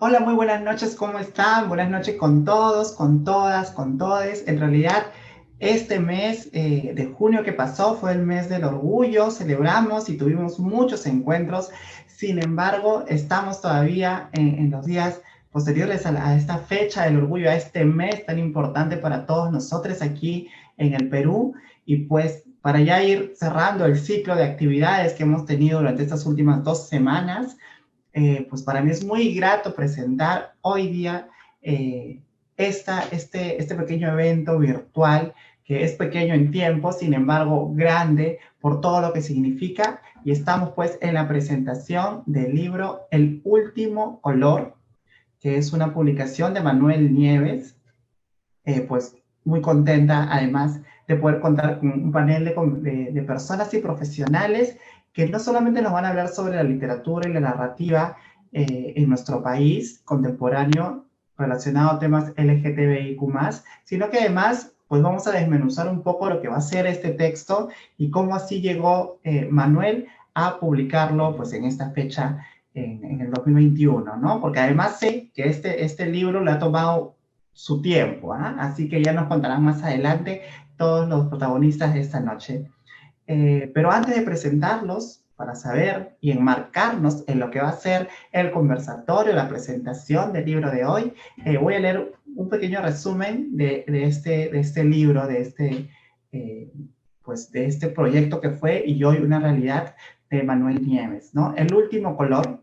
Hola, muy buenas noches, ¿cómo están? Buenas noches con todos, con todas, con todes. En realidad, este mes de junio que pasó fue el mes del orgullo, celebramos y tuvimos muchos encuentros. Sin embargo, estamos todavía en los días posteriores a esta fecha del orgullo, a este mes tan importante para todos nosotros aquí en el Perú. Y pues para ya ir cerrando el ciclo de actividades que hemos tenido durante estas últimas 2 semanas, pues para mí es muy grato presentar hoy día eh, este pequeño evento virtual que es pequeño en tiempo, sin embargo grande por todo lo que significa. Y estamos pues en la presentación del libro El Último Color, que es una publicación de Manuel Nieves. Pues muy contenta además de poder contar con un panel de personas y profesionales que no solamente nos van a hablar sobre la literatura y la narrativa en nuestro país contemporáneo relacionado a temas LGTBIQ+, sino que además pues vamos a desmenuzar un poco lo que va a ser este texto y cómo así llegó Manuel a publicarlo pues en esta fecha en el 2021, ¿no? Porque además sé que este libro le ha tomado su tiempo, ¿ah? Así que ya nos contarán más adelante todos los protagonistas de esta noche. Pero antes de presentarlos, para saber y enmarcarnos en lo que va a ser el conversatorio, la presentación del libro de hoy, voy a leer un pequeño resumen de este libro, eh, pues de este proyecto que fue Y hoy una realidad de Manuel Nieves, ¿no? El último color,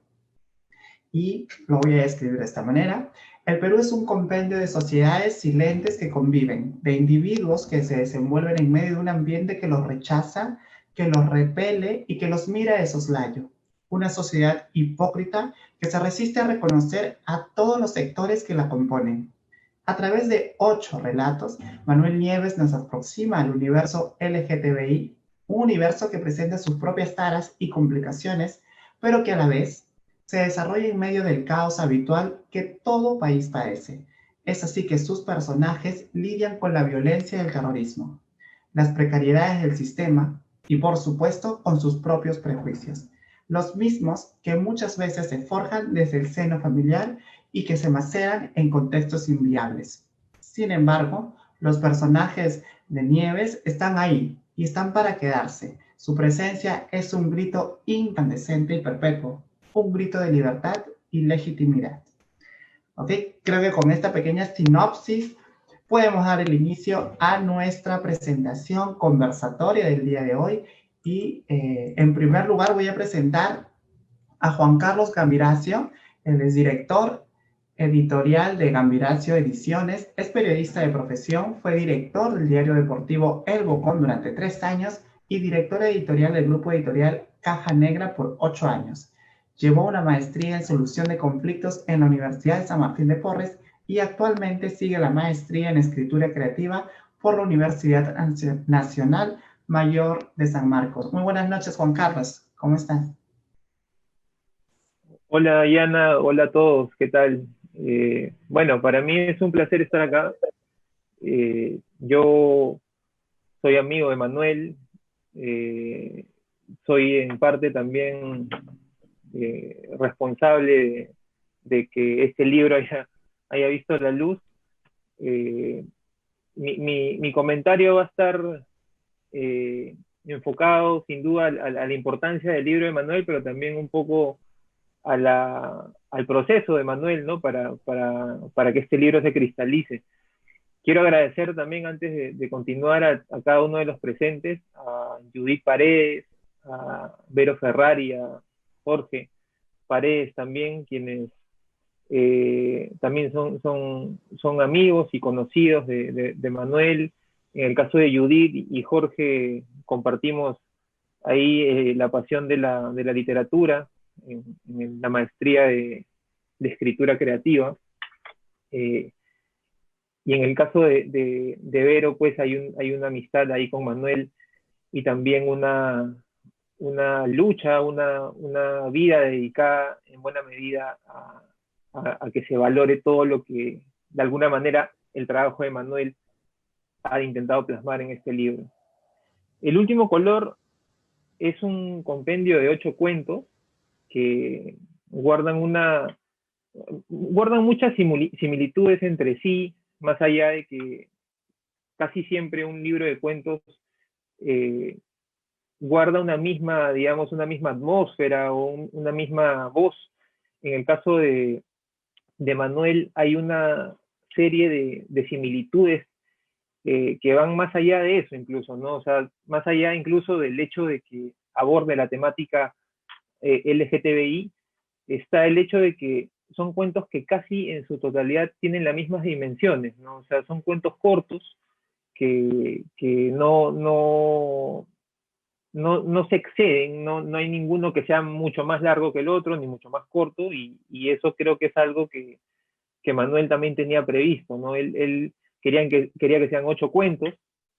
y lo voy a describir de esta manera. El Perú es un compendio de sociedades silentes que conviven, de individuos que se desenvuelven en medio de un ambiente que los rechaza, que los repele y que los mira de soslayo. Una sociedad hipócrita que se resiste a reconocer a todos los sectores que la componen. A través de 8 relatos, Manuel Nieves nos aproxima al universo LGTBI, un universo que presenta sus propias taras y complicaciones, pero que a la vez se desarrolla en medio del caos habitual que todo país padece. Es así que sus personajes lidian con la violencia y el terrorismo, las precariedades del sistema y, por supuesto, con sus propios prejuicios, los mismos que muchas veces se forjan desde el seno familiar y que se maceran en contextos inviables. Sin embargo, los personajes de Nieves están ahí y están para quedarse. Su presencia es un grito incandescente y perpetuo, un grito de libertad y legitimidad. ¿Ok? Creo que con esta pequeña sinopsis podemos dar el inicio a nuestra presentación conversatoria del día de hoy. Y en primer lugar voy a presentar a Juan Carlos Gambiracio. Él es director editorial de Gambiracio Ediciones, es periodista de profesión, fue director del diario deportivo El Bocón durante 3 años y director editorial del grupo editorial Caja Negra por 8 años. Llevó una maestría en solución de conflictos en la Universidad de San Martín de Porres y actualmente sigue la maestría en escritura creativa por la Universidad Nacional Mayor de San Marcos. Muy buenas noches, Juan Carlos. ¿Cómo estás? Hola, Diana, hola a todos, ¿qué tal? Bueno, para mí es un placer estar acá. Yo soy amigo de Manuel, eh, soy en parte también responsable de que este libro haya visto la luz. Eh, mi comentario va a estar enfocado sin duda a la importancia del libro de Manuel, pero también un poco al proceso de Manuel, ¿no? Para que este libro se cristalice. Quiero agradecer también, antes de continuar, a cada uno de los presentes, a Judith Paredes, a Vero Ferrari, a Jorge Paredes también, quienes también son amigos y conocidos de Manuel. En el caso de Judith y Jorge, compartimos ahí la pasión de la literatura en la maestría de escritura creativa. Eh, y en el caso de Vero, pues hay una amistad ahí con Manuel y también una lucha, una vida dedicada en buena medida a que se valore todo lo que, de alguna manera, el trabajo de Manuel ha intentado plasmar en este libro. El último color es un compendio de 8 cuentos que guardan guardan muchas similitudes entre sí, más allá de que casi siempre un libro de cuentos eh, guarda una misma, digamos, una misma atmósfera o una misma voz. En el caso de Manuel hay una serie de similitudes que van más allá de eso incluso, ¿no? O sea, más allá incluso del hecho de que aborde la temática LGTBI, está el hecho de que son cuentos que casi en su totalidad tienen las mismas dimensiones, ¿no? O sea, son cuentos cortos que no se exceden, no hay ninguno que sea mucho más largo que el otro, ni mucho más corto, y eso creo que es algo que Manuel también tenía previsto, ¿no? Él quería que sean 8 cuentos,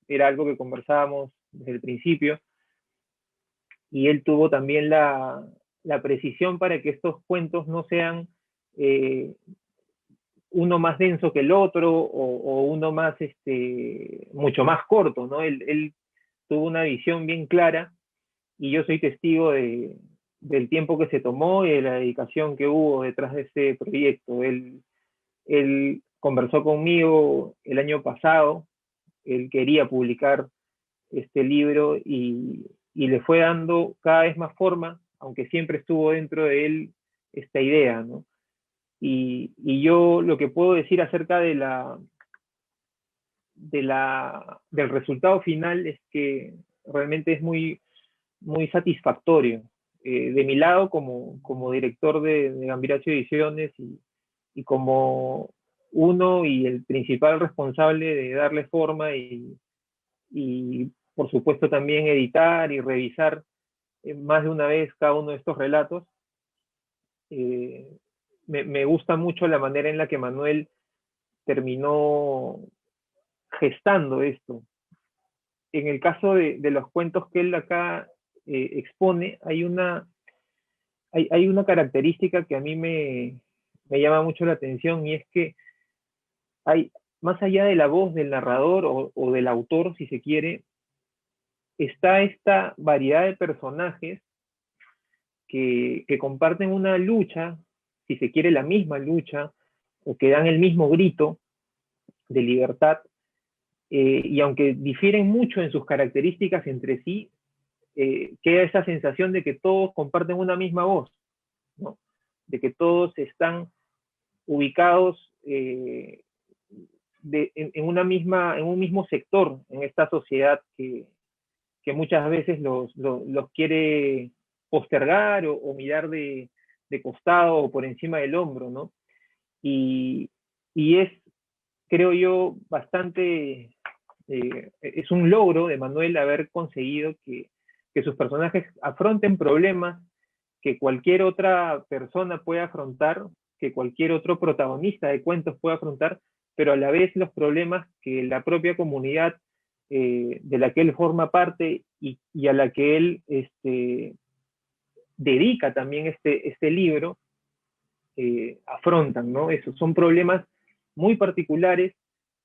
era algo que conversábamos desde el principio, y él tuvo también la precisión para que estos cuentos no sean eh, uno más denso que el otro o uno más, mucho más corto, ¿no? Él tuvo una visión bien clara y yo soy testigo del tiempo que se tomó y de la dedicación que hubo detrás de este proyecto. Él conversó conmigo el año pasado, él quería publicar este libro y le fue dando cada vez más forma, aunque siempre estuvo dentro de él esta idea, ¿no? Y yo lo que puedo decir acerca del resultado final es que realmente es muy satisfactorio. De mi lado, como director de Gambiracio Ediciones y como uno y el principal responsable de darle forma y por supuesto también editar y revisar más de una vez cada uno de estos relatos, eh, me gusta mucho la manera en la que Manuel terminó gestando esto. En el caso de los cuentos que él acá expone, hay una característica que a mí me llama mucho la atención y es que hay, más allá de la voz del narrador o del autor, si se quiere, está esta variedad de personajes que comparten una lucha, si se quiere la misma lucha, o que dan el mismo grito de libertad, y aunque difieren mucho en sus características entre sí, queda esa sensación de que todos comparten una misma voz, ¿no? De que todos están ubicados en un mismo sector en esta sociedad que muchas veces los quiere postergar o mirar de costado o por encima del hombro, ¿no? Y, y es, creo yo, bastante, es un logro de Manuel haber conseguido que sus personajes afronten problemas que cualquier otra persona puede afrontar, que cualquier otro protagonista de cuentos puede afrontar, pero a la vez los problemas que la propia comunidad de la que él forma parte y a la que él dedica también este libro, afrontan, ¿no? Esos son problemas muy particulares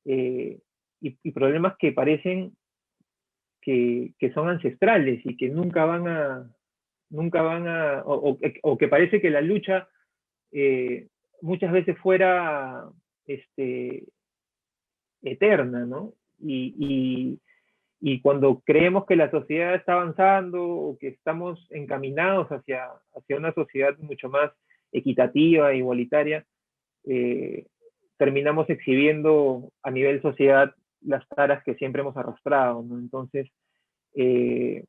y problemas que parecen que son ancestrales y que nunca van a, o que parece que la lucha muchas veces fuera eterna, ¿no? Y cuando creemos que la sociedad está avanzando o que estamos encaminados hacia una sociedad mucho más equitativa e igualitaria, eh, terminamos exhibiendo a nivel sociedad las taras que siempre hemos arrastrado, ¿no? Entonces, eh,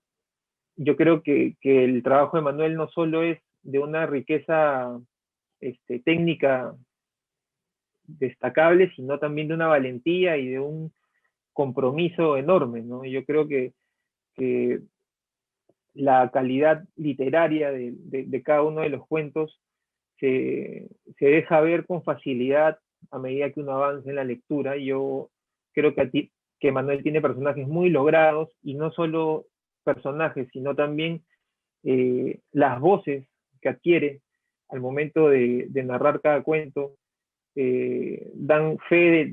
yo creo que el trabajo de Manuel no solo es de una riqueza técnica destacable, sino también de una valentía y de un compromiso enorme, ¿no? Yo creo que la calidad literaria de cada uno de los cuentos se deja ver con facilidad a medida que uno avanza en la lectura. Yo creo que Manuel tiene personajes muy logrados y no solo personajes, sino también las voces que adquiere al momento de narrar cada cuento dan fe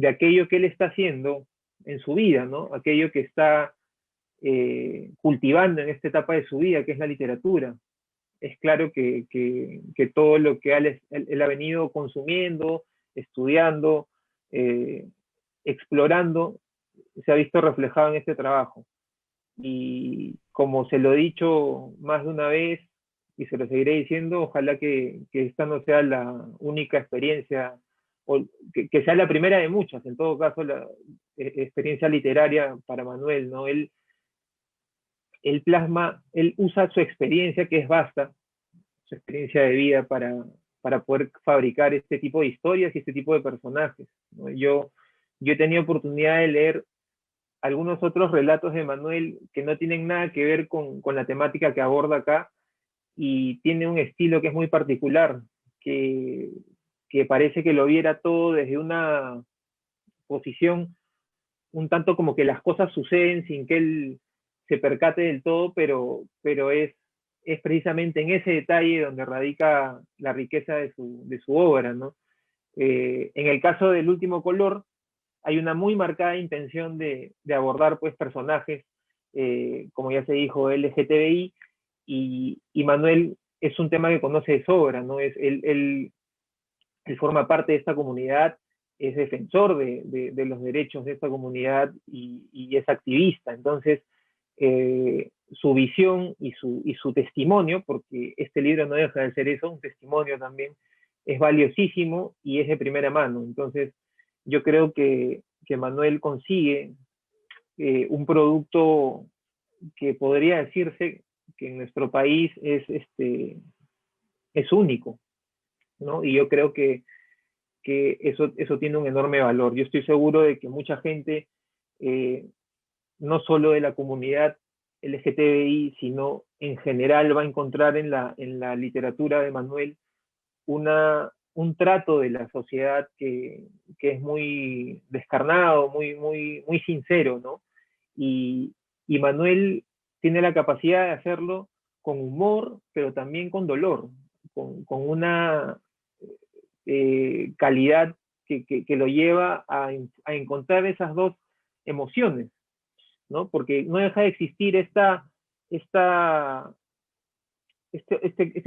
de aquello que él está haciendo en su vida, ¿no? Aquello que está cultivando en esta etapa de su vida, que es la literatura. es claro que todo lo que él ha venido consumiendo, estudiando, explorando, se ha visto reflejado en este trabajo. Y como se lo he dicho más de una vez, y se lo seguiré diciendo, ojalá que esta no sea la única experiencia, o que sea la primera de muchas, en todo caso, la experiencia literaria para Manuel, ¿no? Él plasma, él usa su experiencia, que es vasta, su experiencia de vida para poder fabricar este tipo de historias y este tipo de personajes, ¿no? Yo he tenido oportunidad de leer algunos otros relatos de Manuel que no tienen nada que ver con la temática que aborda acá, y tiene un estilo que es muy particular, que, que parece que lo viera todo desde una posición un tanto como que las cosas suceden sin que él se percate del todo, pero es precisamente en ese detalle donde radica la riqueza de su obra, ¿no? En el caso del último color, hay una muy marcada intención de abordar pues personajes, como ya se dijo, LGTBI, y Manuel es un tema que conoce de sobra, ¿no? Él forma parte de esta comunidad, es defensor de los derechos de esta comunidad y es activista. Entonces, su visión y su testimonio, porque este libro no deja de ser eso, un testimonio también, es valiosísimo y es de primera mano. Entonces, yo creo que Manuel consigue un producto que podría decirse que en nuestro país es único, ¿no? Y yo creo que eso tiene un enorme valor. Yo estoy seguro de que mucha gente, eh, no solo de la comunidad LGTBI, sino en general va a encontrar en la literatura de Manuel un trato de la sociedad que es muy descarnado, muy sincero, ¿no? Y, y Manuel tiene la capacidad de hacerlo con humor, pero también con dolor, con una calidad que lo lleva a encontrar esas dos emociones, ¿no? Porque no deja de existir esta, este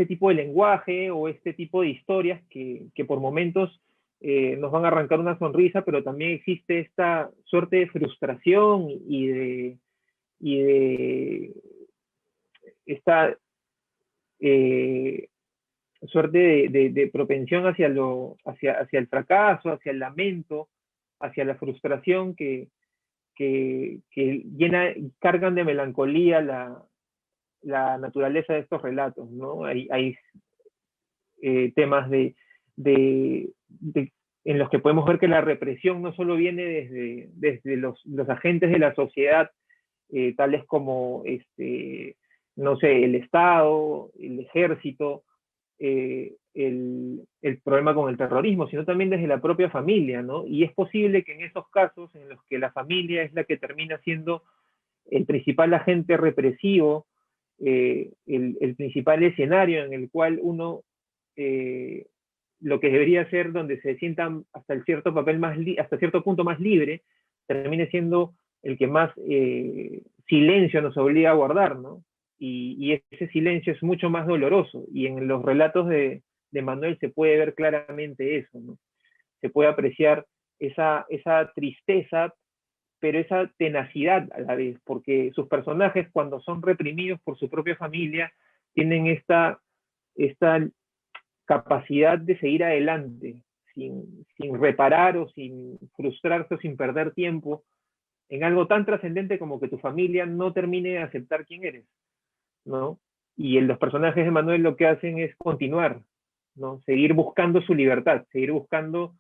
tipo de lenguaje o este tipo de historias que por momentos nos van a arrancar una sonrisa, pero también existe esta suerte de frustración y de esta eh, suerte de propensión hacia el fracaso, hacia el lamento, hacia la frustración que cargan de melancolía la naturaleza de estos relatos, ¿no? Hay temas de, en los que podemos ver que la represión no solo viene desde los agentes de la sociedad, tales como, no sé, el Estado, el ejército, el problema con el terrorismo, sino también desde la propia familia, ¿no? Y es posible que en esos casos en los que la familia es la que termina siendo el principal agente represivo, el principal escenario en el cual uno, eh, lo que debería ser donde se sientan hasta el cierto papel hasta cierto punto más libre, termine siendo el que más silencio nos obliga a guardar, ¿no? Y ese silencio es mucho más doloroso, y en los relatos de Manuel se puede ver claramente eso, ¿no? Se puede apreciar esa tristeza, pero esa tenacidad a la vez, porque sus personajes, cuando son reprimidos por su propia familia, tienen esta capacidad de seguir adelante, sin reparar o sin frustrarse o sin perder tiempo en algo tan trascendente como que tu familia no termine de aceptar quién eres, ¿no? Y los personajes de Manuel lo que hacen es continuar, ¿no? Seguir buscando su libertad, seguir buscando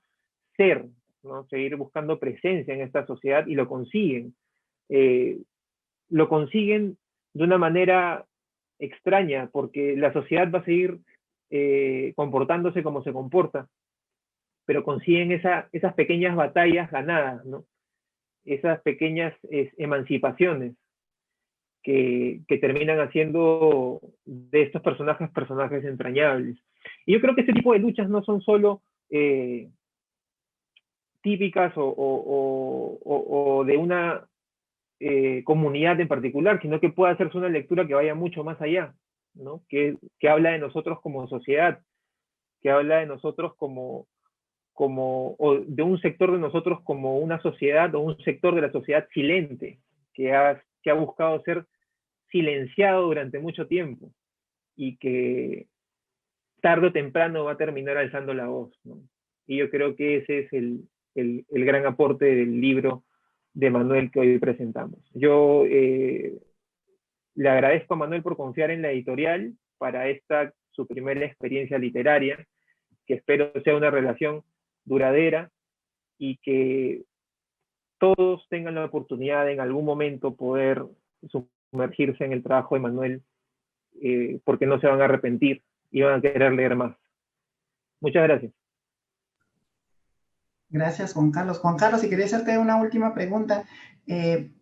ser, ¿no? Seguir buscando presencia en esta sociedad, y lo consiguen. Eh, lo consiguen de una manera extraña, porque la sociedad va a seguir comportándose como se comporta, pero consiguen esas pequeñas batallas ganadas, ¿no? Esas pequeñas emancipaciones que terminan haciendo de estos personajes entrañables. Y yo creo que este tipo de luchas no son solo típicas o de una comunidad en particular, sino que puede hacerse una lectura que vaya mucho más allá. ¿no? Que habla de nosotros como sociedad, que habla de nosotros o de un sector de nosotros como una sociedad o un sector de la sociedad silente, que ha buscado ser silenciado durante mucho tiempo y que tarde o temprano va a terminar alzando la voz, ¿no? Y yo creo que ese es el gran aporte del libro de Manuel que hoy presentamos. Yo le agradezco a Manuel por confiar en la editorial para esta, su primera experiencia literaria, que espero sea una relación duradera y que todos tengan la oportunidad de en algún momento poder sumergirse en el trabajo de Manuel, porque no se van a arrepentir y van a querer leer más. Muchas gracias. Gracias, Juan Carlos. Juan Carlos, si quería hacerte una última pregunta. En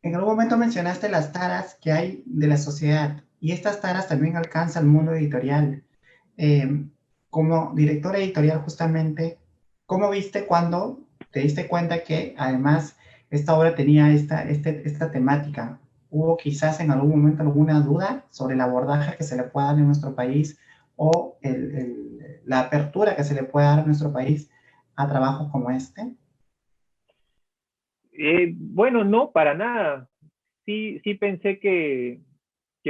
algún momento mencionaste las taras que hay de la sociedad y estas taras también alcanzan el mundo editorial. Como director editorial, justamente, ¿cómo viste cuando te diste cuenta que además esta obra tenía esta temática? ¿Hubo quizás en algún momento alguna duda sobre el abordaje que se le puede dar en nuestro país o la apertura que se le puede dar en nuestro país a trabajos como este? Bueno, no, para nada. Sí pensé que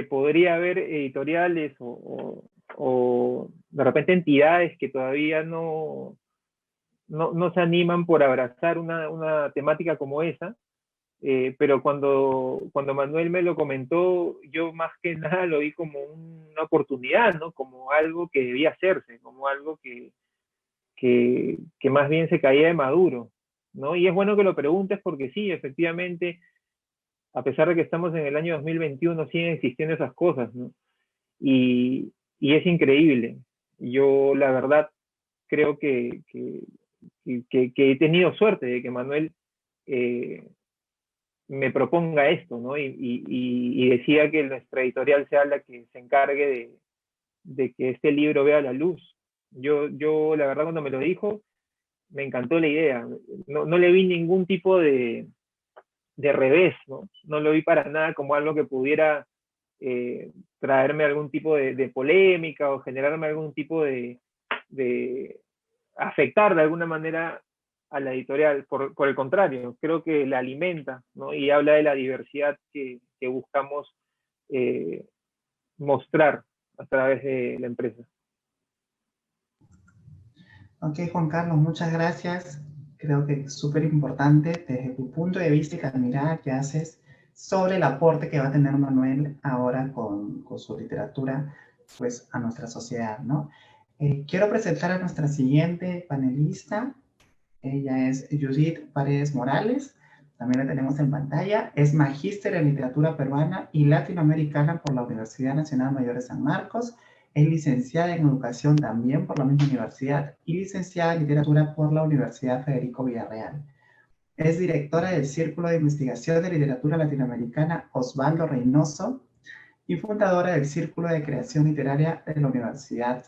podría haber editoriales o de repente entidades que todavía no se animan por abrazar una temática como esa, pero cuando Manuel me lo comentó, yo más que nada lo vi como una oportunidad, ¿no? Como algo que debía hacerse, como algo que más bien se caía de maduro, ¿no? Y es bueno que lo preguntes porque sí, efectivamente, a pesar de que estamos en el año 2021, siguen existiendo esas cosas, ¿no? Y es increíble. Yo, la verdad, creo que he tenido suerte de que Manuel me proponga esto, ¿no? Y decía que nuestra editorial sea la que se encargue de que este libro vea la luz. La verdad, cuando me lo dijo, me encantó la idea. No le vi ningún tipo de revés, ¿no? No lo vi para nada como algo que pudiera traerme algún tipo de polémica o generarme algún tipo de afectar de alguna manera a la editorial. Por el contrario, creo que la alimenta, ¿no? Y habla de la diversidad que buscamos mostrar a través de la empresa. Ok, Juan Carlos, muchas gracias. Creo que es súper importante desde tu punto de vista y la mirada que haces sobre el aporte que va a tener Manuel ahora con su literatura, pues, a nuestra sociedad, ¿no? Quiero presentar a nuestra siguiente panelista. Ella es Judith Paredes Morales. También la tenemos en pantalla. Es magíster en literatura peruana y latinoamericana por la Universidad Nacional Mayor de San Marcos. Es licenciada en educación también por la misma universidad y licenciada en literatura por la Universidad Federico Villarreal. Es directora del Círculo de Investigación de Literatura Latinoamericana Osvaldo Reynoso y fundadora del Círculo de Creación Literaria de la Universidad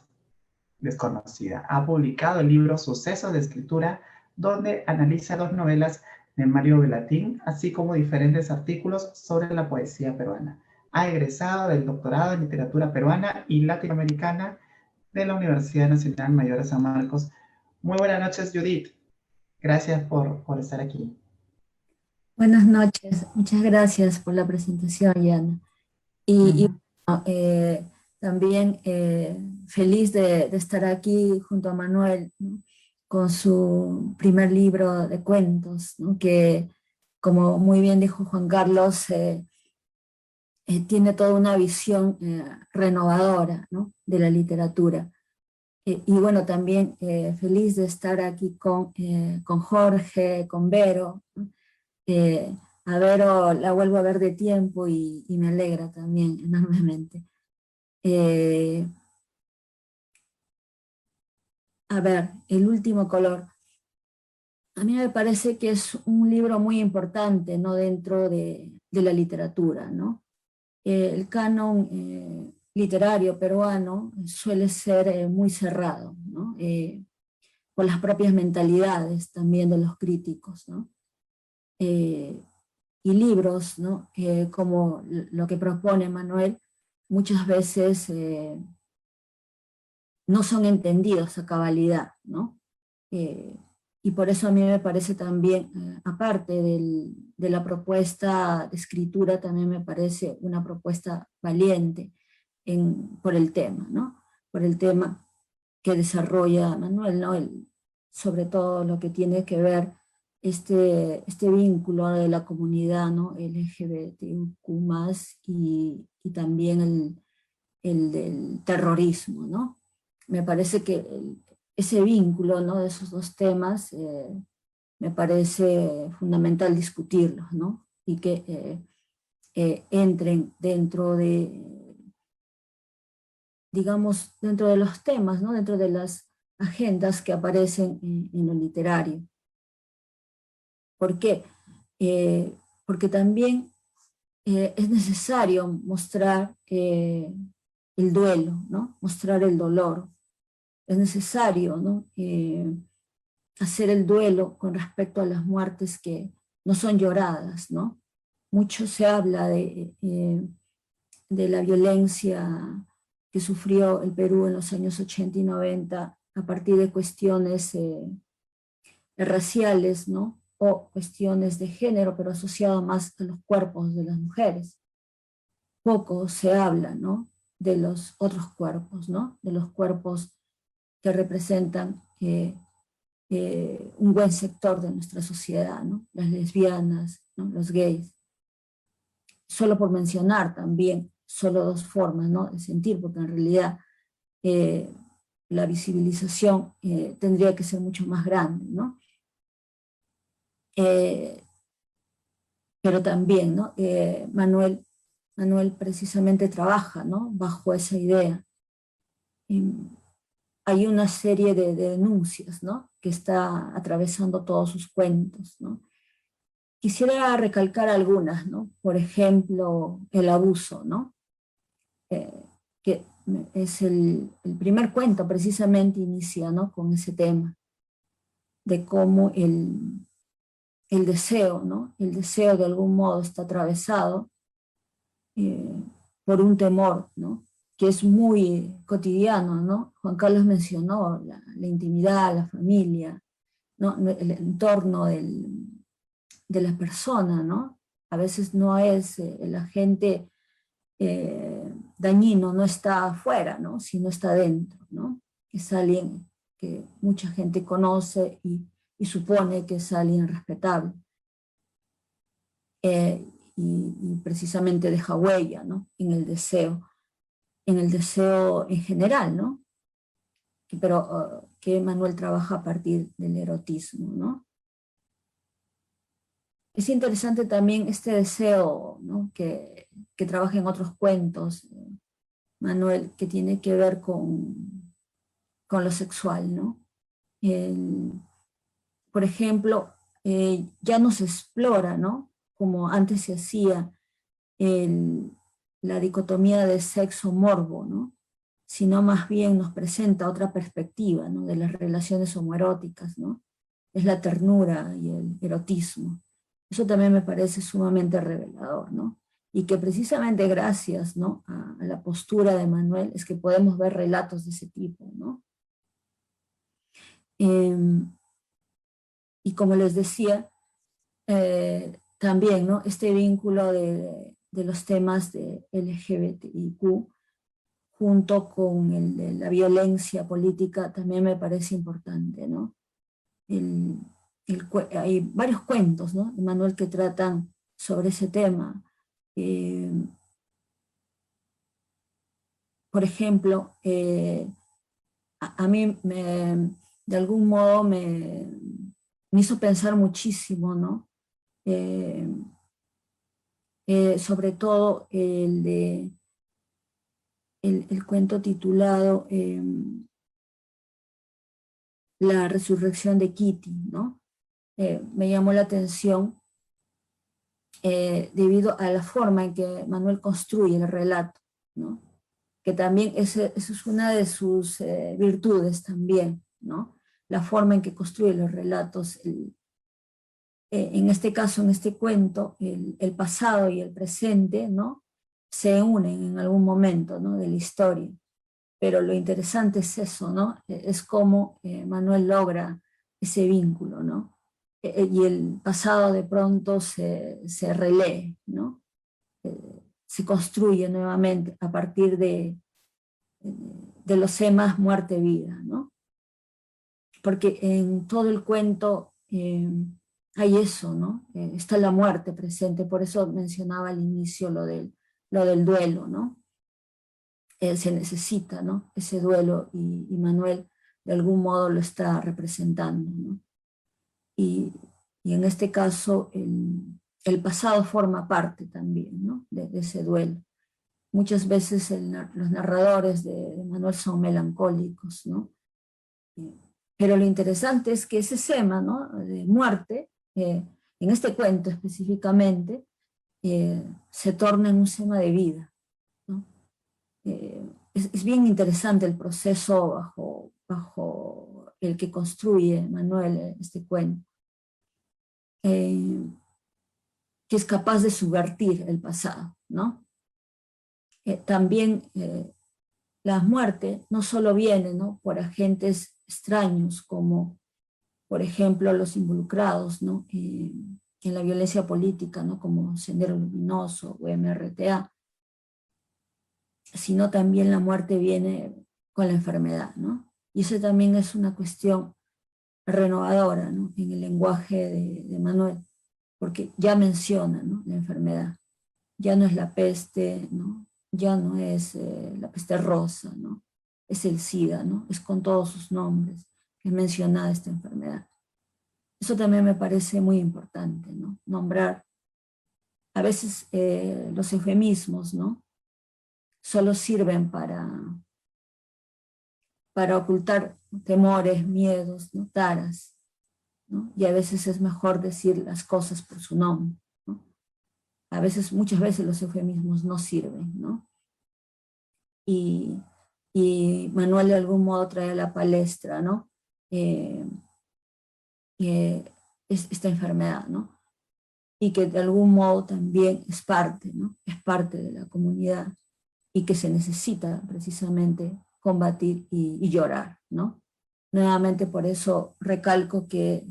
Desconocida. Ha publicado el libro Sucesos de Escritura, donde analiza dos novelas de Mario Bellatín, así como diferentes artículos sobre la poesía peruana. Ha egresado del doctorado en literatura peruana y latinoamericana de la Universidad Nacional Mayor de San Marcos. Muy buenas noches, Judith. Gracias por estar aquí. Buenas noches, muchas gracias por la presentación, Yana. Bueno, también feliz de estar aquí junto a Manuel, ¿no? Con su primer libro de cuentos, ¿no? Que, como muy bien dijo Juan Carlos, tiene toda una visión renovadora, ¿no? De la literatura. Y bueno, también feliz de estar aquí con Jorge, con Vero, ¿no? A Vero la vuelvo a ver de tiempo y me alegra también enormemente. A ver, El último color. A mí me parece que es un libro muy importante, ¿no? Dentro de la literatura, ¿no? El canon literario peruano suele ser muy cerrado, ¿no? Por las propias mentalidades también de los críticos, ¿no? Y libros, ¿no? Como lo que propone Manuel, muchas veces no son entendidos a cabalidad, ¿no? Y por eso a mí me parece también, aparte de la propuesta de escritura, también me parece una propuesta valiente por el tema, ¿no? Por el tema que desarrolla Manuel, ¿no? Sobre todo lo que tiene que ver este vínculo de la comunidad, ¿no? LGBTQ+, y también el del terrorismo, ¿no? Me parece que ese vínculo, ¿no? De esos dos temas me parece fundamental discutirlos, ¿no? Y que entren dentro de, digamos, dentro de los temas, ¿no? Dentro de las agendas que aparecen en lo literario. ¿Por qué? Porque también es necesario mostrar el duelo, ¿no? Mostrar el dolor. Es necesario, ¿no? Hacer el duelo con respecto a las muertes que no son lloradas, ¿no? Mucho se habla de la violencia que sufrió el Perú en los años 80 y 90 a partir de cuestiones raciales, ¿no? O cuestiones de género, pero asociado más a los cuerpos de las mujeres. Poco se habla, ¿no? De los otros cuerpos, ¿no? De los cuerpos que representan un buen sector de nuestra sociedad, ¿no? Las lesbianas, ¿no? Los gays. Solo por mencionar también, solo dos formas, ¿no? De sentir, porque en realidad la visibilización tendría que ser mucho más grande, ¿no? Pero también, ¿no? Manuel precisamente trabaja, ¿no? Bajo esa idea. Hay una serie de denuncias, ¿no? Que está atravesando todos sus cuentos, ¿no? Quisiera recalcar algunas, ¿no? Por ejemplo, el abuso, ¿no? Que es el primer cuento, precisamente inicia, ¿no? Con ese tema, de cómo el deseo, ¿no? El deseo de algún modo está atravesado por un temor, ¿no? Que es muy cotidiano, ¿no? Juan Carlos mencionó la intimidad, la familia, ¿no? El entorno de la persona, ¿no? A veces no es el agente dañino, no está afuera, ¿no? Sino está dentro, ¿no? Es alguien que mucha gente conoce y supone que es alguien respetable. Y precisamente deja huella, ¿no? En el deseo en general, ¿no? Pero que Manuel trabaja a partir del erotismo, ¿no? Es interesante también este deseo, ¿no? que trabaja en otros cuentos, Manuel, que tiene que ver con lo sexual, ¿no? Por ejemplo, ya no se explora, ¿no? Como antes se hacía, la dicotomía de sexo-morbo, ¿no? Sino más bien nos presenta otra perspectiva, ¿no? De las relaciones homoeróticas, ¿no? Es la ternura y el erotismo. Eso también me parece sumamente revelador, ¿no? Y que precisamente gracias, ¿no? a la postura de Manuel es que podemos ver relatos de ese tipo, ¿no? Y como les decía, también, ¿no? Este vínculo de los temas de LGBTIQ junto con el de la violencia política también me parece importante, ¿no? Hay varios cuentos, ¿no? De Manuel que tratan sobre ese tema. Por ejemplo, a mí de algún modo me hizo pensar muchísimo, ¿no? Sobre todo el cuento titulado La resurrección de Kitty, ¿no? Me llamó la atención debido a la forma en que Manuel construye el relato, ¿no? Que también eso es una de sus virtudes también, ¿no? La forma en que construye los relatos, en este caso, en este cuento, el pasado y el presente, ¿no? se unen en algún momento, ¿no?, de la historia. Pero lo interesante es eso, ¿no? Es cómo Manuel logra ese vínculo, ¿no? Y el pasado de pronto se relee, ¿no? Se construye nuevamente a partir de los temas muerte-vida, ¿no? Porque en todo el cuento hay eso, ¿no? Está la muerte presente, por eso mencionaba al inicio lo del duelo, ¿no? Se necesita, ¿no?, ese duelo, y Manuel de algún modo lo está representando, ¿no? Y, y en este caso el pasado forma parte también, ¿no?, de ese duelo. Muchas veces los narradores de Manuel son melancólicos, ¿no? Pero lo interesante es que ese tema, ¿no?, de muerte, en este cuento específicamente, se torna en un tema de vida, ¿no? Es bien interesante el proceso bajo el que construye Manuel este cuento, que es capaz de subvertir el pasado, ¿no? También la muerte no solo viene, ¿no?, por agentes extraños, como por ejemplo los involucrados, ¿no?, en la violencia política, ¿no?, como Sendero Luminoso o MRTA, sino también la muerte viene con la enfermedad, ¿no? Y eso también es una cuestión renovadora, ¿no?, en el lenguaje de Manuel, porque ya menciona, ¿no?, la enfermedad. Ya no es la peste, ¿no? Ya no es la peste rosa, ¿no? Es el SIDA, ¿no? Es con todos sus nombres que es mencionada esta enfermedad. Eso también me parece muy importante, ¿no? Nombrar a veces los eufemismos, ¿no?, solo sirven para ocultar temores, miedos, ¿no?, taras, ¿no? Y a veces es mejor decir las cosas por su nombre, ¿no? A veces, muchas veces los eufemismos no sirven, ¿no? Y, y Manuel de algún modo trae a la palestra, ¿no?, eh, esta enfermedad, ¿no? Y que de algún modo también es parte, ¿no?, es parte de la comunidad, y que se necesita precisamente combatir y llorar, ¿no? Nuevamente por eso recalco que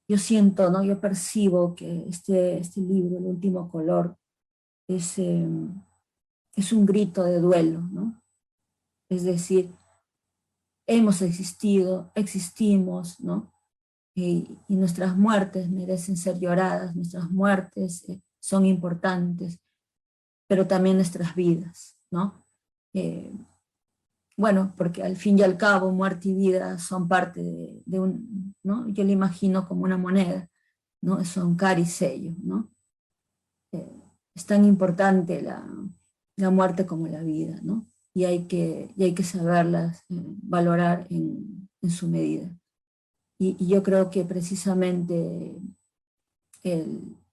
yo siento, ¿no?, yo percibo que este libro, El último color, es un grito de duelo, ¿no? Es decir, hemos existido, existimos, ¿no? Y nuestras muertes merecen ser lloradas, nuestras muertes son importantes, pero también nuestras vidas, ¿no? Bueno, porque al fin y al cabo muerte y vida son parte de un, ¿no? Yo lo imagino como una moneda, ¿no? Son cara y sello, ¿no? Es tan importante la muerte como la vida, ¿no? Y hay que saberlas valorar en su medida. Y yo creo que precisamente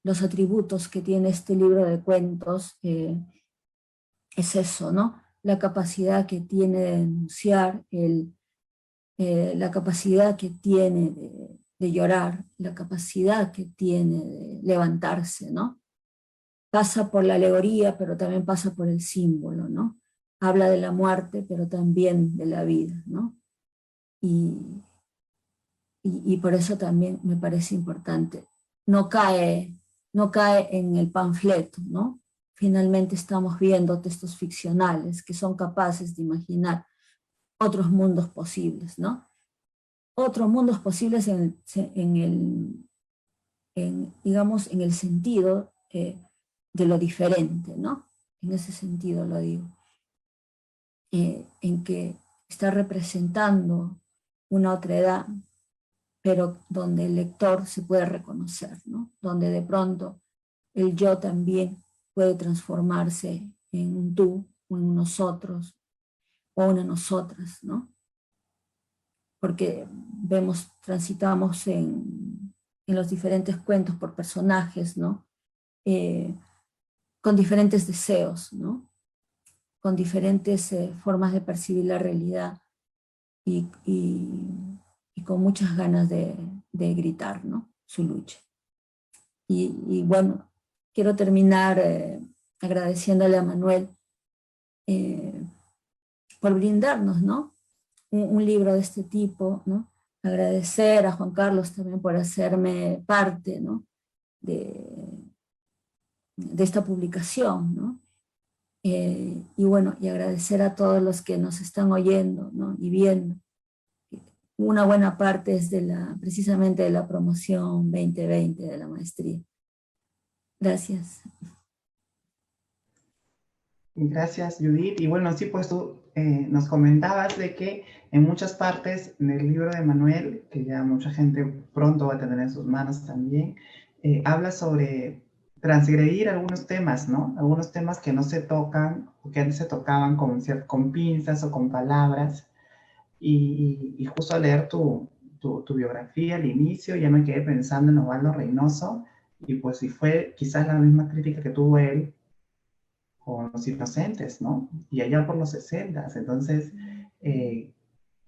los atributos que tiene este libro de cuentos es eso, ¿no? La capacidad que tiene de denunciar, la capacidad que tiene de llorar, la capacidad que tiene de levantarse, ¿no? Pasa por la alegoría, pero también pasa por el símbolo, ¿no? Habla de la muerte, pero también de la vida, ¿no? Y por eso también me parece importante. No cae en el panfleto, ¿no? Finalmente estamos viendo textos ficcionales que son capaces de imaginar otros mundos posibles, ¿no? Otros mundos posibles digamos, en el sentido de lo diferente, ¿no? En ese sentido lo digo. En que está representando una otra edad, pero donde el lector se puede reconocer, ¿no? Donde de pronto el yo también puede transformarse en un tú, o en un nosotros, o una nosotras, ¿no? Porque transitamos en los diferentes cuentos por personajes, ¿no? Con diferentes deseos, ¿no? Con diferentes formas de percibir la realidad y con muchas ganas de gritar, ¿no?, su lucha. Y bueno, quiero terminar agradeciéndole a Manuel por brindarnos, ¿no? Un libro de este tipo, ¿no? Agradecer a Juan Carlos también por hacerme parte, ¿no? de esta publicación, ¿no? Y bueno, y agradecer a todos los que nos están oyendo, ¿no? Y viendo. Una buena parte es precisamente de la promoción 2020 de la maestría. Gracias. Gracias, Judith. Y bueno, sí, pues tú nos comentabas de que en muchas partes del libro de Manuel, que ya mucha gente pronto va a tener en sus manos también, habla sobre transgredir algunos temas, ¿no? Algunos temas que no se tocan o que antes se tocaban con pinzas o con palabras. Y justo al leer tu biografía al inicio, ya me quedé pensando en Osvaldo Reynoso, y pues si fue quizás la misma crítica que tuvo él con Los Inocentes, ¿no? Y allá por los 60. Entonces,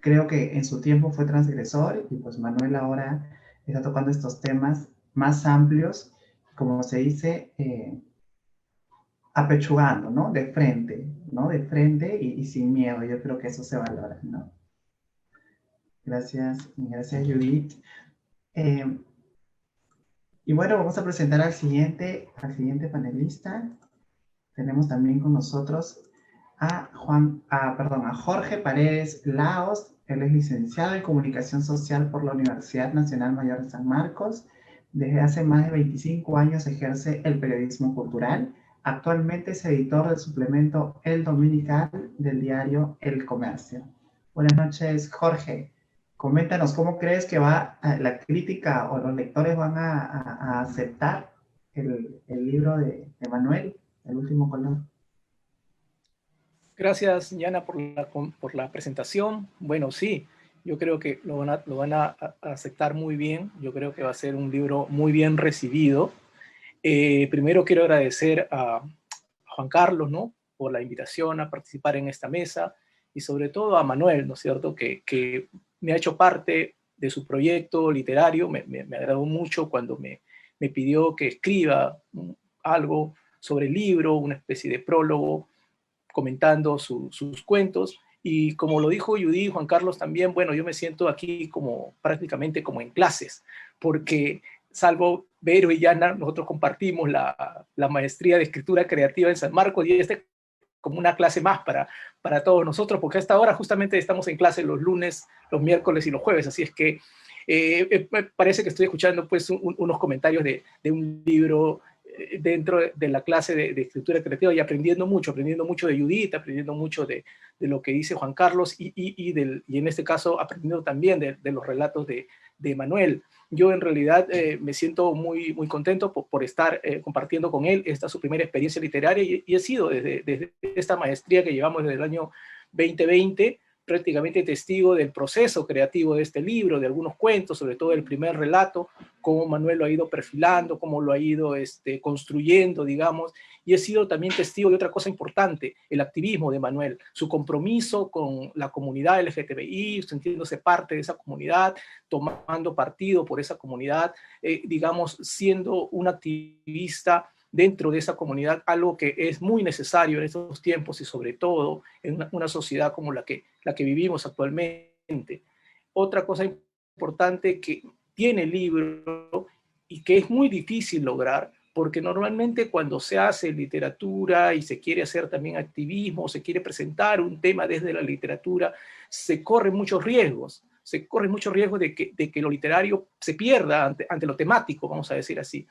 creo que en su tiempo fue transgresor, y pues Manuel ahora está tocando estos temas más amplios, como se dice, apechugando, ¿no? De frente, ¿no? De frente y sin miedo. Yo creo que eso se valora, ¿no? Gracias, gracias Judith. Eh, y bueno, vamos a presentar al siguiente panelista. Tenemos también con nosotros a Jorge Paredes Laos. Él es licenciado en Comunicación Social por la Universidad Nacional Mayor de San Marcos. Desde hace más de 25 años ejerce el periodismo cultural. Actualmente es editor del suplemento El Dominical del diario El Comercio. Buenas noches, Jorge. Coméntanos, ¿cómo crees que la crítica o los lectores van a aceptar el libro de Manuel, El último color? Gracias, Yana, por la presentación. Bueno, sí, yo creo que lo van a aceptar muy bien. Yo creo que va a ser un libro muy bien recibido. Primero quiero agradecer a Juan Carlos, ¿no?, por la invitación a participar en esta mesa, y sobre todo a Manuel, ¿no es cierto?, que me ha hecho parte de su proyecto literario. Me agradó mucho cuando me pidió que escriba algo sobre el libro, una especie de prólogo, comentando sus cuentos. Y como lo dijo Judy y Juan Carlos también, bueno, yo me siento aquí prácticamente como en clases, porque salvo Vero y Yana, nosotros compartimos la maestría de escritura creativa en San Marcos, y como una clase más para todos nosotros, porque hasta ahora justamente estamos en clase los lunes, los miércoles y los jueves. Así es que me parece que estoy escuchando pues unos comentarios de un libro dentro de la clase de escritura creativa, y aprendiendo mucho de Judith, aprendiendo mucho de lo que dice Juan Carlos, y en este caso aprendiendo también de los relatos de Manuel. Yo en realidad me siento muy contento por estar compartiendo con él. Esta es su primera experiencia literaria, y he sido desde esta maestría que llevamos desde el año 2020 prácticamente testigo del proceso creativo de este libro, de algunos cuentos, sobre todo el primer relato, cómo Manuel lo ha ido perfilando, cómo lo ha ido construyendo, digamos, y he sido también testigo de otra cosa importante: el activismo de Manuel, su compromiso con la comunidad LGTBI, sintiéndose parte de esa comunidad, tomando partido por esa comunidad, digamos, siendo un activista dentro de esa comunidad, algo que es muy necesario en estos tiempos, y sobre todo en una sociedad como la que vivimos actualmente. Otra cosa importante que tiene el libro, y que es muy difícil lograr, porque normalmente cuando se hace literatura y se quiere hacer también activismo, se quiere presentar un tema desde la literatura, se corren muchos riesgos. Se corre mucho riesgo de que lo literario se pierda ante lo temático, vamos a decir así.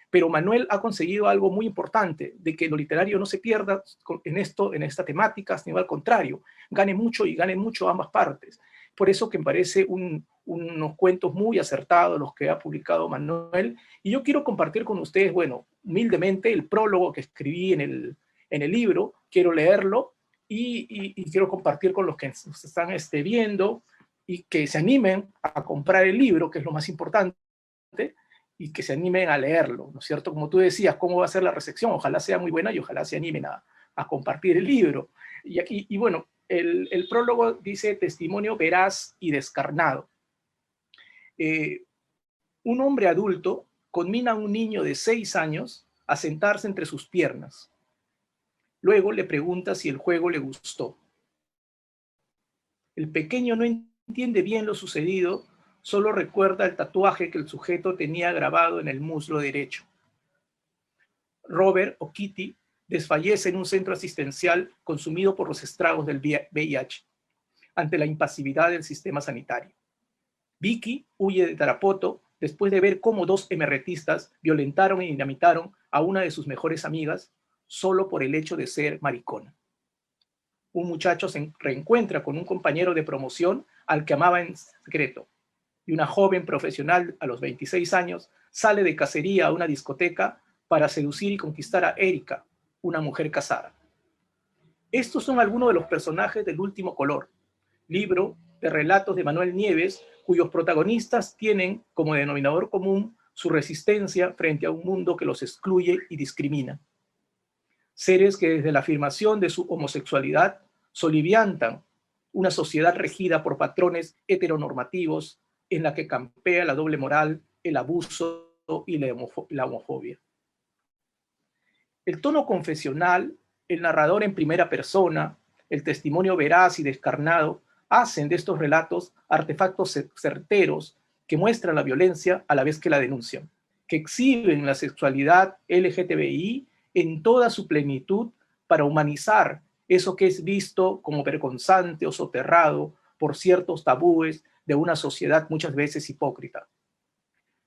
Pero Manuel ha conseguido algo muy importante, de que lo literario no se pierda en esta temática, sino al contrario, gane mucho ambas partes. Por eso que me parece unos cuentos muy acertados los que ha publicado Manuel. Y yo quiero compartir con ustedes, bueno, humildemente, el prólogo que escribí en el libro. Quiero leerlo y quiero compartir con los que nos están viendo, y que se animen a comprar el libro, que es lo más importante, y que se animen a leerlo, ¿no es cierto? Como tú decías, ¿cómo va a ser la recepción? Ojalá sea muy buena, y ojalá se animen a compartir el libro. Y bueno, el prólogo dice: testimonio veraz y descarnado. Un hombre adulto conmina a un niño de 6 años a sentarse entre sus piernas. Luego le pregunta si el juego le gustó. El pequeño no entiende bien lo sucedido, solo recuerda el tatuaje que el sujeto tenía grabado en el muslo derecho. Robert o Kitty desfallece en un centro asistencial consumido por los estragos del VIH, ante la impasividad del sistema sanitario. Vicky huye de Tarapoto después de ver cómo dos emerretistas violentaron y dinamitaron a una de sus mejores amigas solo por el hecho de ser maricona. Un muchacho se reencuentra con un compañero de promoción al que amaba en secreto, y una joven profesional a los 26 años sale de cacería a una discoteca para seducir y conquistar a Erika, una mujer casada. Estos son algunos de los personajes del Último Color, libro de relatos de Manuel Nieves, cuyos protagonistas tienen como denominador común su resistencia frente a un mundo que los excluye y discrimina. Seres que desde la afirmación de su homosexualidad soliviantan una sociedad regida por patrones heteronormativos en la que campea la doble moral, el abuso y la homofobia. El tono confesional, el narrador en primera persona, el testimonio veraz y descarnado hacen de estos relatos artefactos certeros que muestran la violencia a la vez que la denuncian, que exhiben la sexualidad LGTBI en toda su plenitud para humanizar eso que es visto como vergonzante o soterrado por ciertos tabúes de una sociedad muchas veces hipócrita.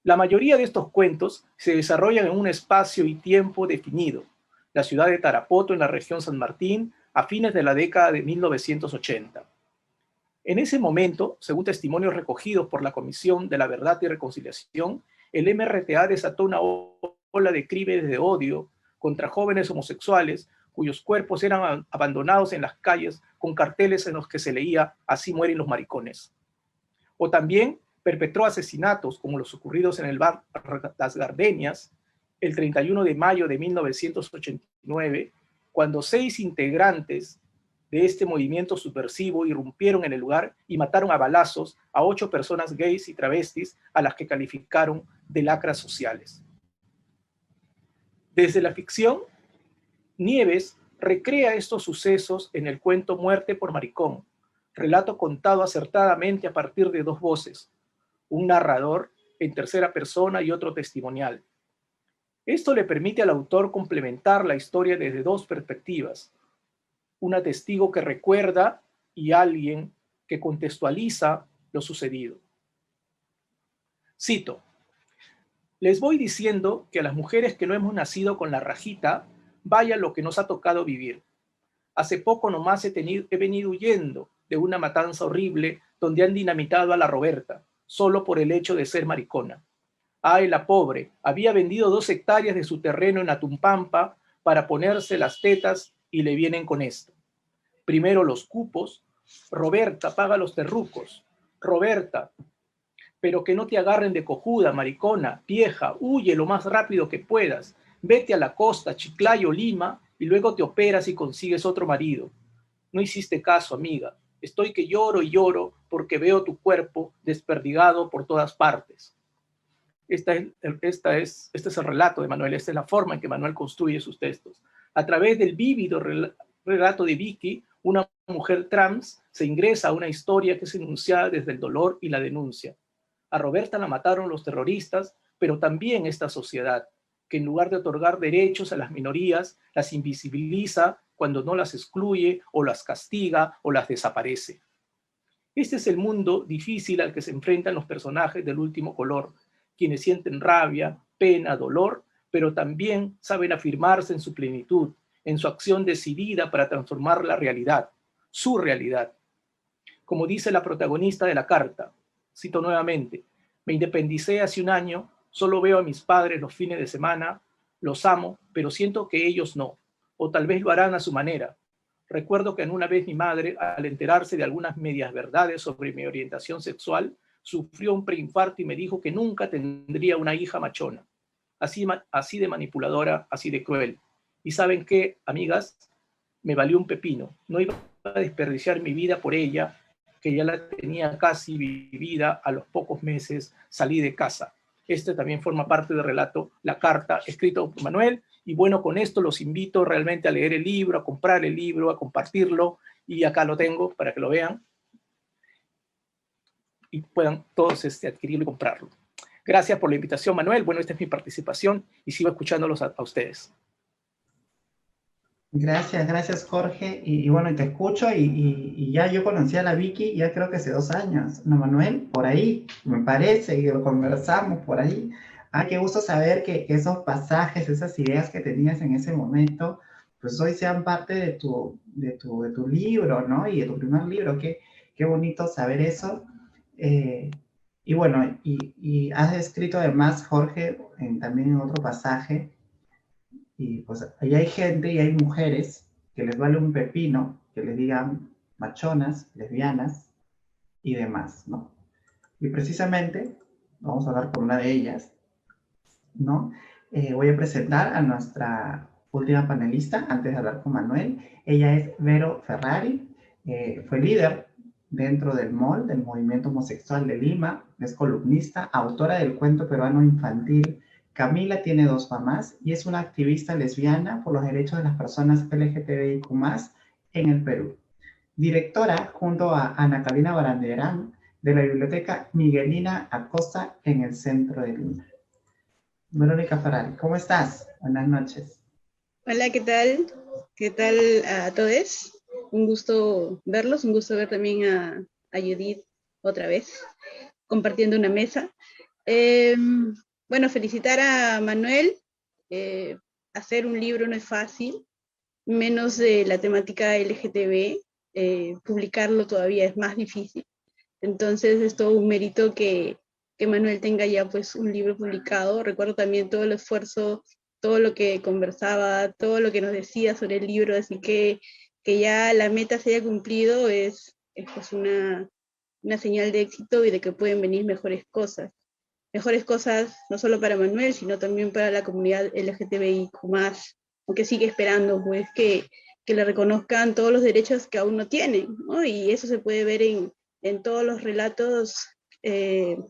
La mayoría de estos cuentos se desarrollan en un espacio y tiempo definido, la ciudad de Tarapoto en la región San Martín a fines de la década de 1980. En ese momento, según testimonios recogidos por la Comisión de la Verdad y Reconciliación, el MRTA desató una ola de crímenes de odio contra jóvenes homosexuales cuyos cuerpos eran abandonados en las calles con carteles en los que se leía "Así mueren los maricones". O también perpetró asesinatos como los ocurridos en el bar Las Gardenias el 31 de mayo de 1989, cuando 6 integrantes de este movimiento subversivo irrumpieron en el lugar y mataron a balazos a 8 personas gays y travestis a las que calificaron de lacras sociales. Desde la ficción, Nieves recrea estos sucesos en el cuento Muerte por Maricón, relato contado acertadamente a partir de 2 voces, un narrador en tercera persona y otro testimonial. Esto le permite al autor complementar la historia desde 2 perspectivas, una testigo que recuerda y alguien que contextualiza lo sucedido. Cito: les voy diciendo que a las mujeres que no hemos nacido con la rajita, vaya lo que nos ha tocado vivir. Hace poco nomás he venido huyendo de una matanza horrible donde han dinamitado a la Roberta, solo por el hecho de ser maricona. Ay, la pobre, había vendido 2 hectáreas de su terreno en Atumpampa para ponerse las tetas y le vienen con esto. Primero los cupos, Roberta, paga los terrucos. Roberta, pero que no te agarren de cojuda, maricona, vieja, huye lo más rápido que puedas. Vete a la costa, Chiclayo, Lima, y luego te operas y consigues otro marido. No hiciste caso, amiga. Estoy que lloro y lloro porque veo tu cuerpo desperdigado por todas partes. Este es el relato de Manuel, esta es la forma en que Manuel construye sus textos. A través del vívido relato de Vicky, una mujer trans se ingresa a una historia que es enunciada desde el dolor y la denuncia. A Roberta la mataron los terroristas, pero también esta sociedad, que en lugar de otorgar derechos a las minorías, las invisibiliza cuando no las excluye o las castiga o las desaparece. Este es el mundo difícil al que se enfrentan los personajes del Último Color, quienes sienten rabia, pena, dolor, pero también saben afirmarse en su plenitud, en su acción decidida para transformar la realidad, su realidad. Como dice la protagonista de la carta, cito nuevamente: me independicé hace un año, solo veo a mis padres los fines de semana, los amo, pero siento que ellos no, o tal vez lo harán a su manera. Recuerdo que una vez mi madre, al enterarse de algunas medias verdades sobre mi orientación sexual, sufrió un preinfarto y me dijo que nunca tendría una hija machona. Así de manipuladora, así de cruel. ¿Y saben qué, amigas? Me valió un pepino. No iba a desperdiciar mi vida por ella, que ya la tenía casi vivida. A los pocos meses salí de casa. Este también forma parte del relato La Carta, escrito por Manuel. Y bueno, con esto los invito realmente a leer el libro, a comprar el libro, a compartirlo. Y acá lo tengo para que lo vean y puedan todos adquirirlo y comprarlo. Gracias por la invitación, Manuel. Bueno, esta es mi participación y sigo escuchándolos a ustedes. Gracias, gracias Jorge. Y bueno, y te escucho y ya yo conocí a la Vicky ya creo que hace 2 años, ¿no, Manuel? Por ahí, me parece, y lo conversamos por ahí. Ah, qué gusto saber que esos pasajes, esas ideas que tenías en ese momento, pues hoy sean parte de tu libro, ¿no? Y de tu primer libro, qué bonito saber eso. Eh, y bueno, y has escrito además, Jorge, también en otro pasaje, y pues ahí hay gente y hay mujeres que les vale un pepino, que les digan machonas, lesbianas y demás, ¿no? Y precisamente, vamos a hablar con una de ellas, ¿no? Voy a presentar a nuestra última panelista, antes de hablar con Manuel. Ella es Vero Ferrari, fue líder dentro del MOL, del Movimiento Homosexual de Lima, es columnista, autora del cuento peruano infantil Camila tiene 2 mamás y es una activista lesbiana por los derechos de las personas LGTBIQ+, en el Perú. Directora, junto a Ana Carolina Baranderán, de la Biblioteca Miguelina Acosta en el centro de Lima. Verónica Ferrari, ¿cómo estás? Buenas noches. Hola, ¿qué tal? ¿Qué tal a todos? Un gusto verlos, un gusto ver también a Judith otra vez, compartiendo una mesa. Bueno, felicitar a Manuel. Hacer un libro no es fácil, menos de la temática LGTB. Publicarlo todavía es más difícil. Entonces es todo un mérito que Manuel tenga ya pues un libro publicado. Recuerdo también todo el esfuerzo, todo lo que conversaba, todo lo que nos decía sobre el libro, así que ya la meta se haya cumplido es pues una señal de éxito y de que pueden venir mejores cosas no solo para Manuel, sino también para la comunidad LGTBIQ+, aunque sigue esperando pues que le reconozcan todos los derechos que aún no tienen, ¿no? Y eso se puede ver en todos los relatos de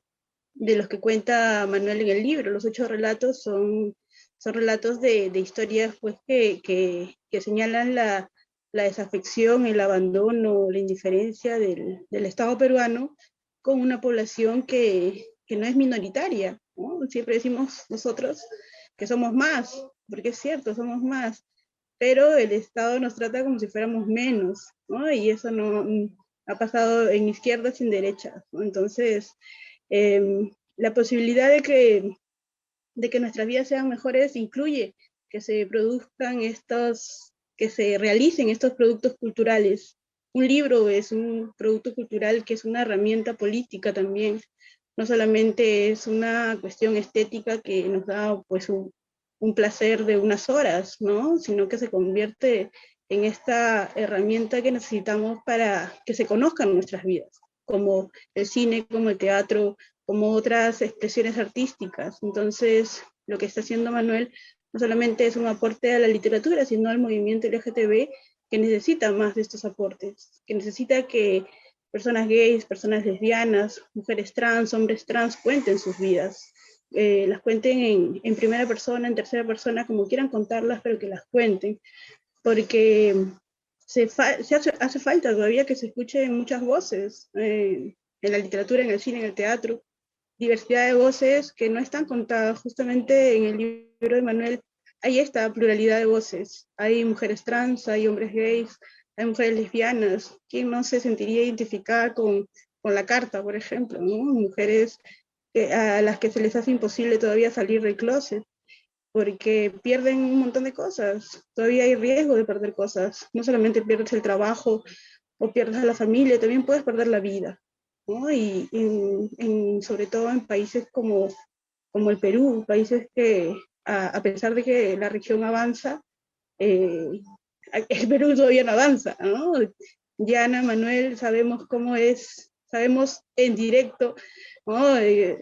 los que cuenta Manuel en el libro. Los 8 relatos son relatos de historias pues, que señalan la desafección, el abandono, la indiferencia del Estado peruano con una población que no es minoritaria, ¿no? Siempre decimos nosotros que somos más, porque es cierto, somos más, pero el Estado nos trata como si fuéramos menos, ¿no? Y eso no ha pasado en izquierdas y en derechas, ¿no? Entonces, la posibilidad de que nuestras vidas sean mejores incluye que se produzcan que se realicen estos productos culturales. Un libro es un producto cultural que es una herramienta política también. No solamente es una cuestión estética que nos da pues un placer de unas horas, ¿no? Sino que se convierte en esta herramienta que necesitamos para que se conozcan nuestras vidas, como el cine, como el teatro, como otras expresiones artísticas. Entonces, lo que está haciendo Manuel no solamente es un aporte a la literatura, sino al movimiento LGTB, que necesita más de estos aportes, que necesita que personas gays, personas lesbianas, mujeres trans, hombres trans cuenten sus vidas, las cuenten en primera persona, en tercera persona, como quieran contarlas, pero que las cuenten, porque hace falta todavía que se escuchen muchas voces en la literatura, en el cine, en el teatro, diversidad de voces que no están contadas. Justamente en el libro de Manuel hay esta pluralidad de voces, hay mujeres trans, hay hombres gays, hay mujeres lesbianas. ¿Quién no se sentiría identificada con la carta, por ejemplo, ¿no? Mujeres a las que se les hace imposible todavía salir del closet, porque pierden un montón de cosas, todavía hay riesgo de perder cosas, no solamente pierdes el trabajo o pierdes a la familia, también puedes perder la vida, ¿no? Y sobre todo en países como el Perú, países que a pesar de que la región avanza, el Perú todavía no avanza, ¿no? Yana, Manuel, sabemos cómo es, sabemos en directo, ¿no?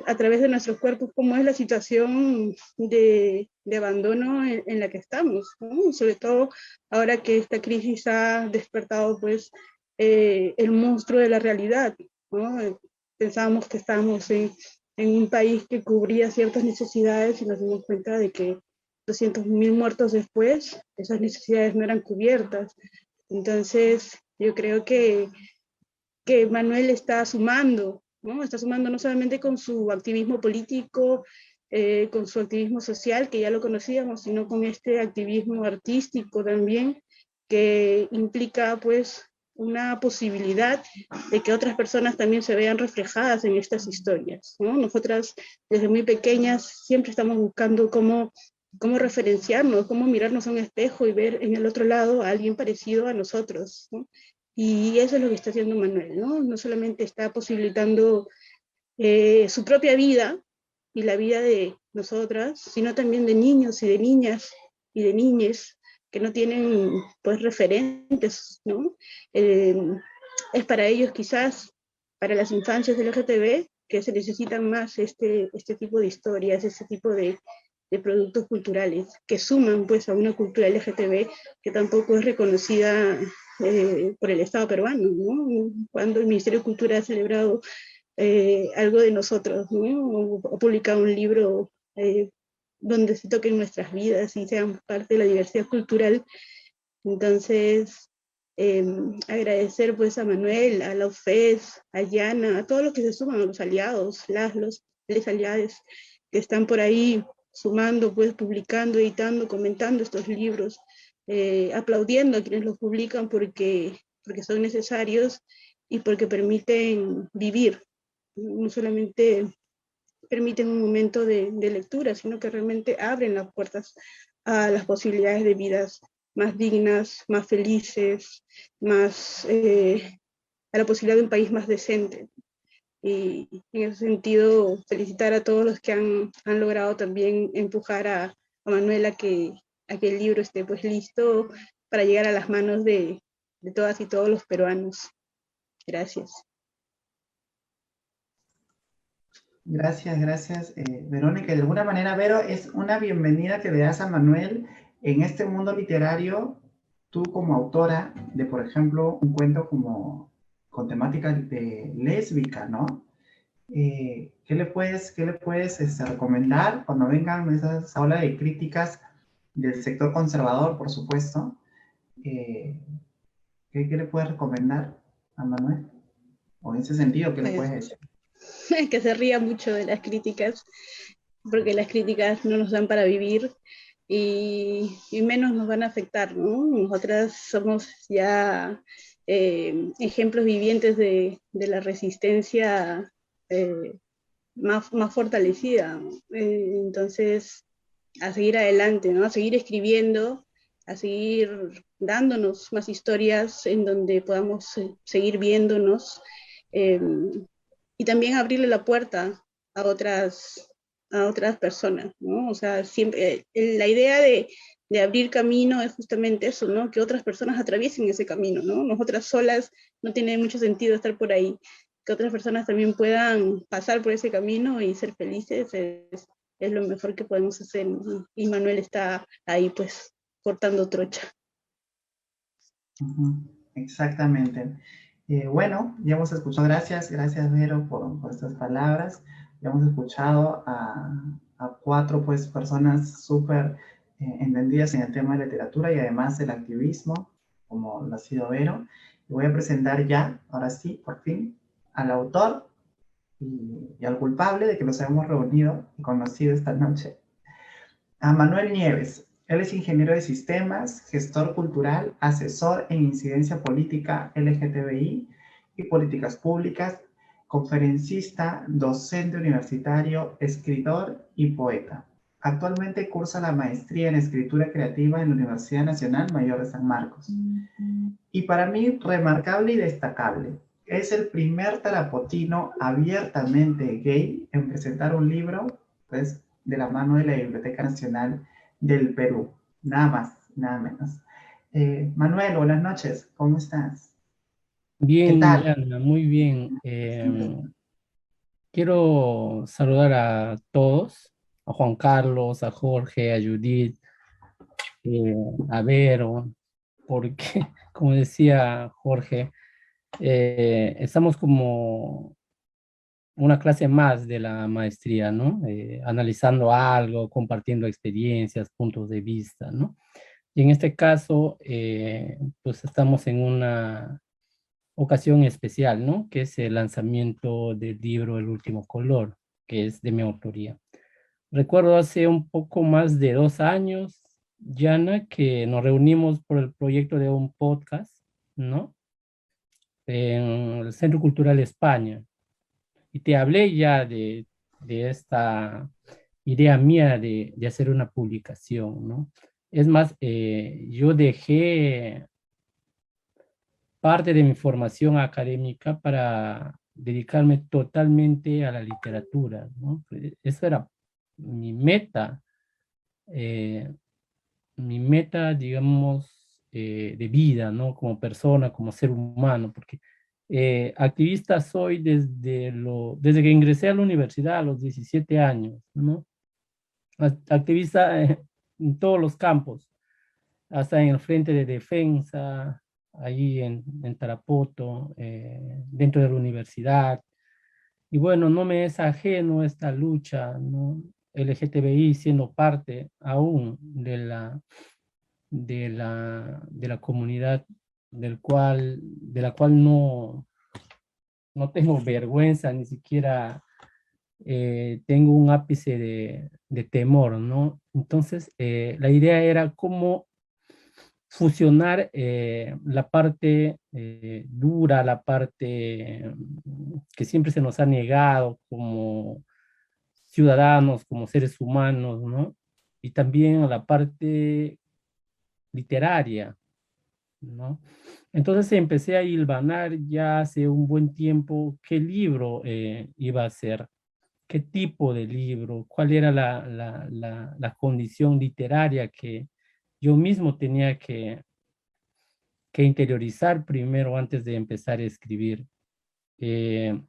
A través de nuestros cuerpos, cómo es la situación de abandono en la que estamos, ¿no? Sobre todo ahora que esta crisis ha despertado pues el monstruo de la realidad, ¿no? Pensábamos que estábamos en un país que cubría ciertas necesidades y nos dimos cuenta de que 200.000 muertos después, esas necesidades no eran cubiertas. Entonces, yo creo que Manuel está sumando, ¿no? Está sumando no solamente con su activismo político, con su activismo social, que ya lo conocíamos, sino con este activismo artístico también, que implica pues una posibilidad de que otras personas también se vean reflejadas en estas historias, ¿no? Nosotras desde muy pequeñas siempre estamos buscando cómo referenciarnos, cómo mirarnos a un espejo y ver en el otro lado a alguien parecido a nosotros, ¿no? Y eso es lo que está haciendo Manuel, ¿no? No solamente está posibilitando su propia vida y la vida de nosotras, sino también de niños y de niñas y de niñes que no tienen pues referentes, ¿no? Es para ellos quizás, para las infancias del LGTB, que se necesitan más este tipo de historias, este tipo de productos culturales que suman pues a una cultura LGTB que tampoco es reconocida por el Estado peruano, ¿no? Cuando el Ministerio de Cultura ha celebrado algo de nosotros, ¿no? O publicado un libro donde se toquen nuestras vidas y sean parte de la diversidad cultural. Entonces, agradecer pues a Manuel, a la UFES, a Yana, a todos los que se suman, a los aliados, les aliados que están por ahí sumando, pues publicando, editando, comentando estos libros, aplaudiendo a quienes los publican porque son necesarios y porque permiten vivir, no solamente permiten un momento de lectura, sino que realmente abren las puertas a las posibilidades de vidas más dignas, más felices, más a la posibilidad de un país más decente. Y en ese sentido, felicitar a todos los que han logrado también empujar a Manuel a que el libro esté pues listo para llegar a las manos de todas y todos los peruanos. Gracias. Gracias, Verónica. De alguna manera, Vero, es una bienvenida que le das a Manuel en este mundo literario, tú como autora de, por ejemplo, un cuento como con temática de lésbica, ¿no? ¿Qué le puedes recomendar cuando vengan esa ola de críticas del sector conservador, por supuesto? ¿Qué le puedes recomendar a Manuel? O en ese sentido, ¿qué le puedes decir? Que se ría mucho de las críticas, porque las críticas no nos dan para vivir y menos nos van a afectar, ¿no? Nosotras somos ya ejemplos vivientes de la resistencia más fortalecida. Entonces, a seguir adelante, ¿no? A seguir escribiendo, a seguir dándonos más historias en donde podamos seguir viéndonos. Y también abrirle la puerta a otras personas, ¿no? O sea, siempre, la idea de abrir camino es justamente eso, ¿no? Que otras personas atraviesen ese camino, ¿no? Nosotras solas no tiene mucho sentido estar por ahí. Que otras personas también puedan pasar por ese camino y ser felices es lo mejor que podemos hacer, ¿no? Y Manuel está ahí, pues, cortando trocha. Exactamente. Bueno, ya hemos escuchado, gracias Vero por estas palabras. Ya hemos escuchado a 4 pues, personas súper entendidas en el tema de literatura y además del activismo, como lo ha sido Vero. Y voy a presentar ya, ahora sí, por fin, al autor y al culpable de que nos hayamos reunido y conocido esta noche, a Manuel Nieves. Él es ingeniero de sistemas, gestor cultural, asesor en incidencia política LGTBI y políticas públicas, conferencista, docente universitario, escritor y poeta. Actualmente cursa la maestría en escritura creativa en la Universidad Nacional Mayor de San Marcos. Y para mí, remarcable y destacable, es el primer tarapotino abiertamente gay en presentar un libro, pues, de la mano de la Biblioteca Nacional del Perú. Nada más, nada menos. Manuel, buenas noches, ¿cómo estás? Bien, ¿Qué tal? Yana, muy bien. Quiero saludar a todos, a Juan Carlos, a Jorge, a Judith, a Vero, porque, como decía Jorge, estamos como una clase más de la maestría, ¿no? Analizando algo, compartiendo experiencias, puntos de vista, ¿no? Y en este caso, pues estamos en una ocasión especial, ¿no? Que es el lanzamiento del libro El último color, que es de mi autoría. Recuerdo hace un poco más de 2 años, Yana, que nos reunimos por el proyecto de un podcast, ¿no? En el Centro Cultural España. Y te hablé ya de esta idea mía de hacer una publicación, ¿no? Es más, yo dejé parte de mi formación académica para dedicarme totalmente a la literatura, ¿no? Eso era mi meta, eh, digamos, de vida, ¿no? Como persona, como ser humano, porque activista soy desde que ingresé a la universidad a los 17 años, ¿no? Activista en todos los campos, hasta en el frente de defensa, ahí en Tarapoto, dentro de la universidad. Y bueno, no me es ajeno esta lucha, ¿no? LGTBI siendo parte aún de la comunidad de la cual no tengo vergüenza, ni siquiera tengo un ápice de temor, ¿no? Entonces, la idea era cómo fusionar la parte dura, la parte que siempre se nos ha negado como ciudadanos, como seres humanos, ¿no? Y también la parte literaria, ¿no? Entonces empecé a hilvanar ya hace un buen tiempo qué libro iba a ser, qué tipo de libro, cuál era la condición literaria que yo mismo tenía que interiorizar primero antes de empezar a escribir. Eh,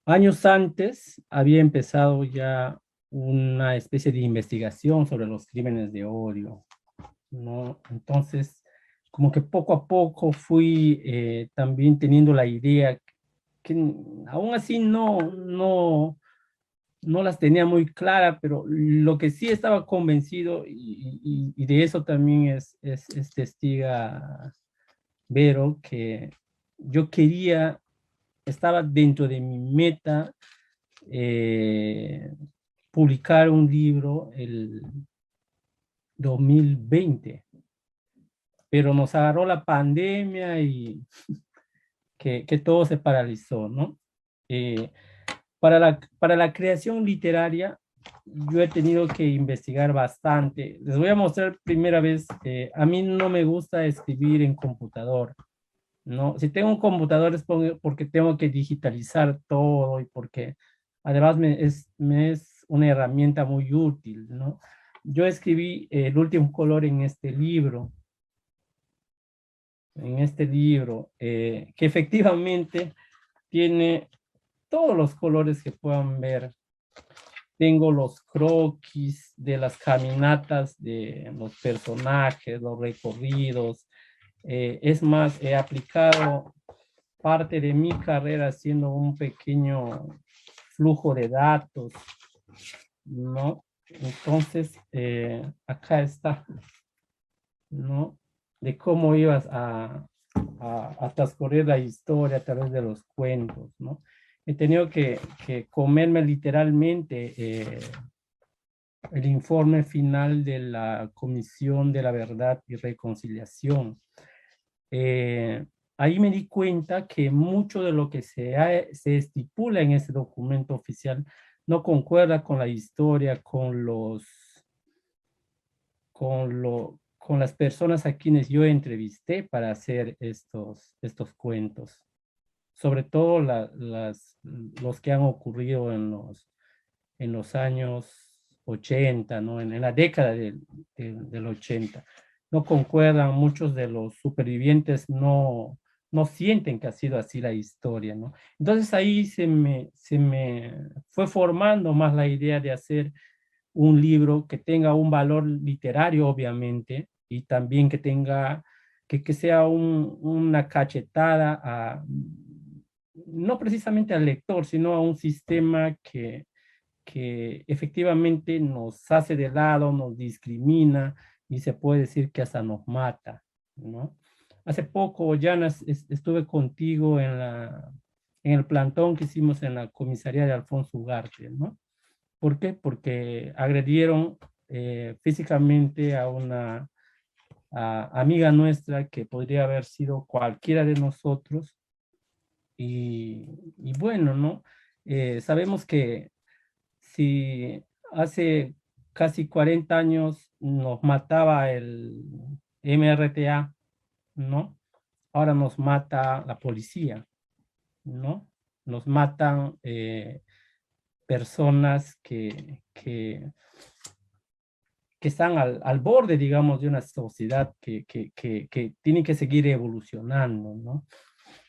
Años antes había empezado ya una especie de investigación sobre los crímenes de odio, ¿no? Entonces, como que poco a poco fui también teniendo la idea que aún así no las tenía muy claras, pero lo que sí estaba convencido, y de eso también es testiga Vero, que yo estaba dentro de mi meta publicar un libro el 2020, pero nos agarró la pandemia y que todo se paralizó, ¿no? Para la creación literaria, yo he tenido que investigar bastante. Les voy a mostrar primera vez, a mí no me gusta escribir en computador, ¿no? Si tengo un computador es porque tengo que digitalizar todo y porque además me es una herramienta muy útil, ¿no? Yo escribí El último color en este libro, que efectivamente tiene todos los colores que puedan ver. Tengo los croquis de las caminatas de los personajes, los recorridos. Es más, he aplicado parte de mi carrera haciendo un pequeño flujo de datos, ¿no? Entonces, acá está, ¿no? De cómo ibas a transcurrir la historia a través de los cuentos, ¿no? He tenido que comerme literalmente el informe final de la Comisión de la Verdad y Reconciliación. Ahí me di cuenta que mucho de lo que se estipula en ese documento oficial no concuerda con la historia, con las personas a quienes yo entrevisté para hacer estos cuentos. Sobre todo los que han ocurrido en los años 80, ¿no? En la década del 80. No concuerdan, muchos de los supervivientes no sienten que ha sido así la historia, ¿no? Entonces ahí se me fue formando más la idea de hacer un libro que tenga un valor literario, obviamente, y también que sea una cachetada no precisamente al lector, sino a un sistema que efectivamente nos hace de lado, nos discrimina y se puede decir que hasta nos mata, ¿no? Hace poco, Yana, estuve contigo en el plantón que hicimos en la comisaría de Alfonso Ugarte, ¿no? ¿Por qué? Porque agredieron físicamente a una amiga nuestra que podría haber sido cualquiera de nosotros. Y bueno, ¿no? Sabemos que si hace casi 40 años nos mataba el MRTA, ¿no? Ahora nos mata la policía, ¿no? Nos matan personas que están al borde, digamos, de una sociedad que tiene que seguir evolucionando, ¿no?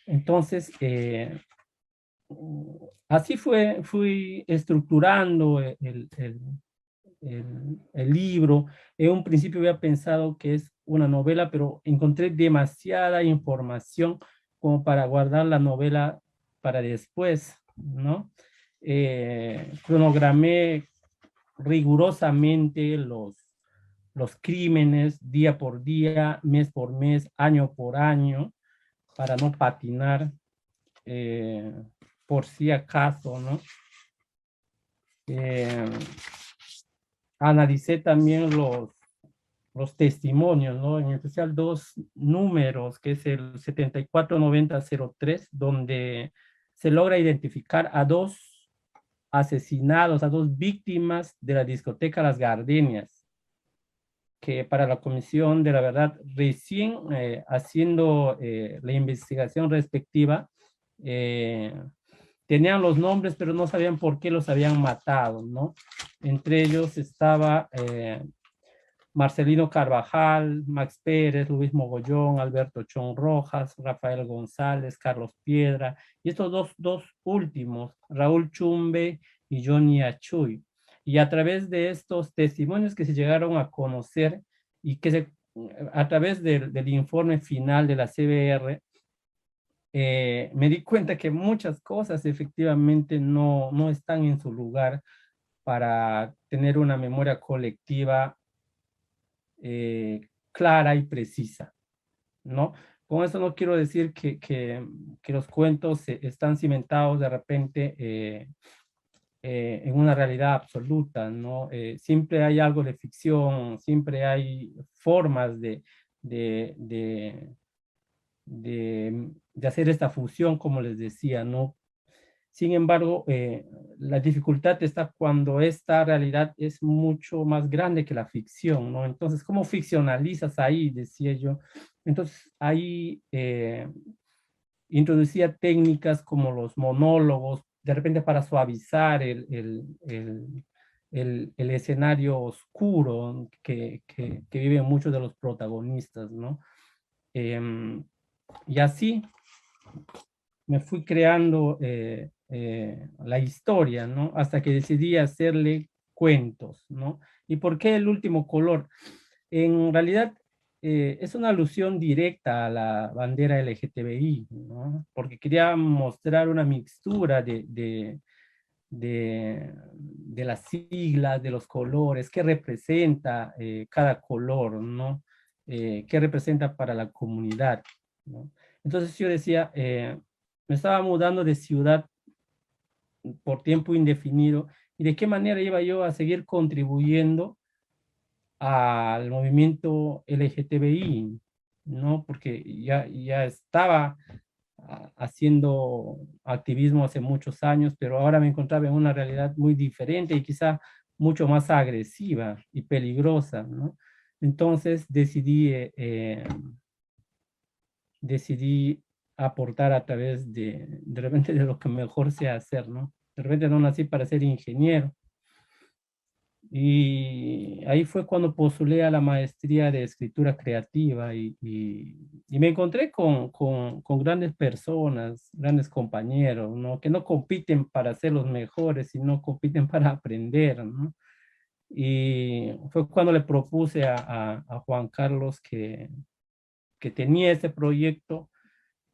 Entonces, así fui estructurando el libro. En un principio había pensado que es una novela, pero encontré demasiada información como para guardar la novela para después, ¿no? Cronogramé rigurosamente los crímenes día por día, mes por mes, año por año, para no patinar eh, por si acaso, ¿no? Analicé también los testimonios, ¿no? En especial dos números, que es el 749003, donde se logra identificar a dos asesinados, a dos víctimas de la discoteca Las Gardenias, que para la Comisión de la Verdad, recién haciendo la investigación respectiva, tenían los nombres, pero no sabían por qué los habían matado, ¿no? Entre ellos estaba Marcelino Carvajal, Max Pérez, Luis Mogollón, Alberto Chon Rojas, Rafael González, Carlos Piedra, y estos dos últimos, Raúl Chumbe y Johnny Achuy. Y a través de estos testimonios que se llegaron a conocer y a través del informe final de la CBR, me di cuenta que muchas cosas efectivamente no están en su lugar para tener una memoria colectiva clara y precisa, ¿no? Con eso no quiero decir que los cuentos están cimentados de repente en una realidad absoluta, ¿no? Siempre hay algo de ficción, siempre hay formas de, de hacer esta fusión, como les decía, ¿no? Sin embargo, la dificultad está cuando esta realidad es mucho más grande que la ficción, ¿no? Entonces, ¿cómo ficcionalizas ahí? Decía yo. Entonces, ahí introducía técnicas como los monólogos, de repente para suavizar el escenario oscuro que viven muchos de los protagonistas, ¿no? Y así me fui creando la historia, ¿no? Hasta que decidí hacerle cuentos, ¿no? ¿Y por qué el último color? En realidad es una alusión directa a la bandera LGTBI, ¿no? Porque quería mostrar una mixtura de las siglas, de los colores, qué representa cada color, ¿no? Qué representa para la comunidad, ¿no? Entonces yo decía, me estaba mudando de ciudad por tiempo indefinido y de qué manera iba yo a seguir contribuyendo al movimiento LGTBI, ¿no? Porque ya estaba haciendo activismo hace muchos años, pero ahora me encontraba en una realidad muy diferente y quizá mucho más agresiva y peligrosa, ¿no? Entonces decidí aportar a través de repente de lo que mejor sé hacer, ¿no? De repente no nací para ser ingeniero. Y ahí fue cuando postulé a la maestría de escritura creativa y me encontré con grandes personas, grandes compañeros, ¿no? Que no compiten para ser los mejores, sino compiten para aprender, ¿no? Y fue cuando le propuse a Juan Carlos que tenía este proyecto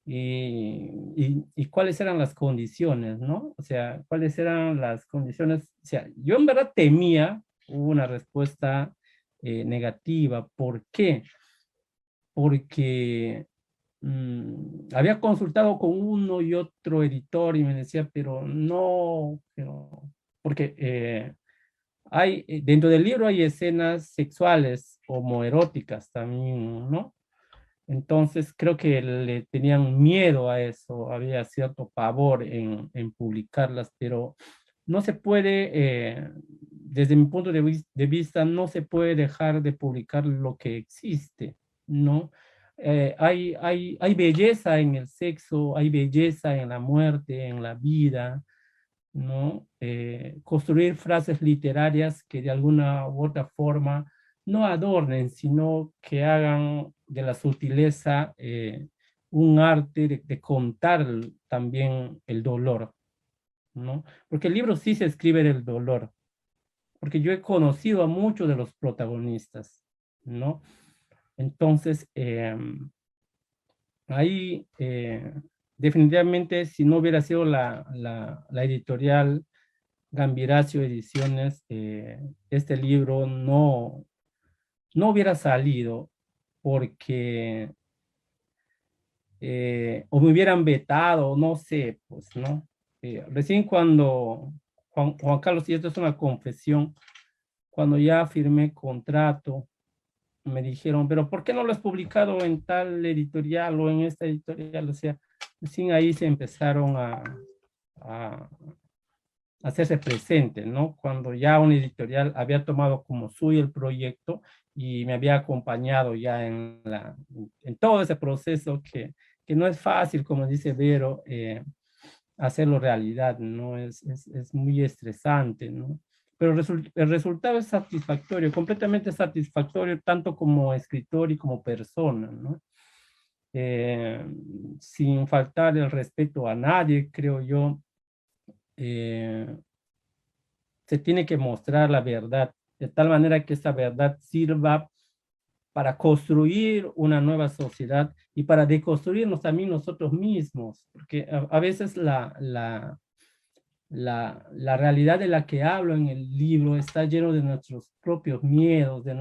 y cuáles eran las condiciones, ¿no? O sea, cuáles eran las condiciones. O sea, yo en verdad temía una respuesta negativa. ¿Por qué? Porque había consultado con uno y otro editor y me decía, pero no, porque dentro del libro hay escenas sexuales, homoeróticas también, ¿no? Entonces creo que le tenían miedo a eso, había cierto pavor en publicarlas, pero no se puede, desde mi punto de vista, no se puede dejar de publicar lo que existe, ¿no? Hay belleza en el sexo, hay belleza en la muerte, en la vida, ¿no? Construir frases literarias que de alguna u otra forma no adornen, sino que hagan de la sutileza un arte de contar también el dolor, ¿no? Porque el libro sí se escribe del dolor, porque yo he conocido a muchos de los protagonistas, ¿no? Entonces, ahí definitivamente si no hubiera sido la editorial Gambiracio Ediciones, este libro no hubiera salido porque o me hubieran vetado, no sé, pues, ¿no? Recién cuando, Juan Carlos, y esto es una confesión, cuando ya firmé contrato, me dijeron, pero ¿por qué no lo has publicado en tal editorial o en esta editorial? O sea, recién ahí se empezaron a hacerse presente, ¿no? Cuando ya una editorial había tomado como suyo el proyecto y me había acompañado ya en todo ese proceso que no es fácil, como dice Vero, hacerlo realidad, ¿no? Es muy estresante, ¿no? Pero el resultado es satisfactorio, completamente satisfactorio, tanto como escritor y como persona, ¿no? Eh, Sin faltar el respeto a nadie, creo yo, eh, se tiene que mostrar la verdad, de tal manera que esta verdad sirva para construir una nueva sociedad y para deconstruirnos también nosotros mismos, porque a veces la realidad de la que hablo en el libro está lleno de nuestros propios miedos, de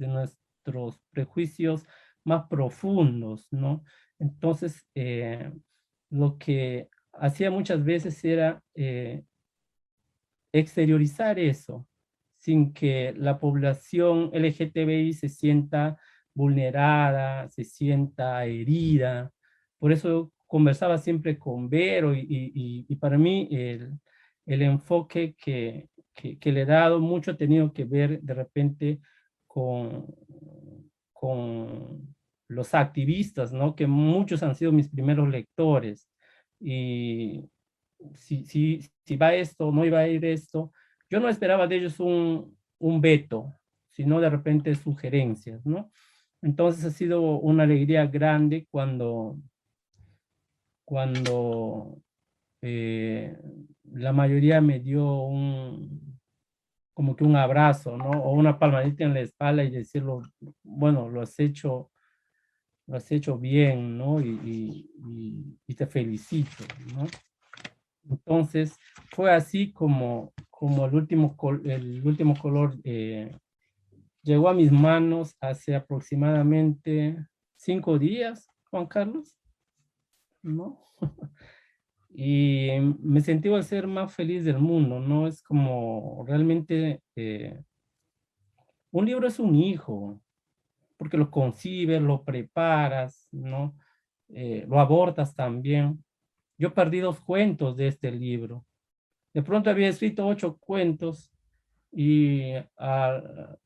nuestros prejuicios más profundos, ¿no? Entonces, lo que hacía muchas veces era exteriorizar eso, sin que la población LGTBI se sienta vulnerada, se sienta herida. Por eso conversaba siempre con Vero y para mí el enfoque que le he dado mucho ha tenido que ver de repente con, con los activistas, ¿no? Que muchos han sido mis primeros lectores. Y si va esto, no iba a ir esto. Yo no esperaba de ellos un veto, sino de repente sugerencias, ¿no? Entonces ha sido una alegría grande cuando la mayoría me dio como que un abrazo, ¿no? O una palmadita en la espalda y decirlo, bueno, lo has hecho bien, ¿no? Y te felicito, ¿no? Entonces, fue así como el último color llegó a mis manos hace aproximadamente 5 días, Juan Carlos, ¿no? Y me sentí el ser más feliz del mundo, ¿no? Es como realmente un libro es un hijo, porque lo concibes, lo preparas, ¿no? Lo abordas también. Yo perdí 2 cuentos de este libro. De pronto había escrito 8 cuentos y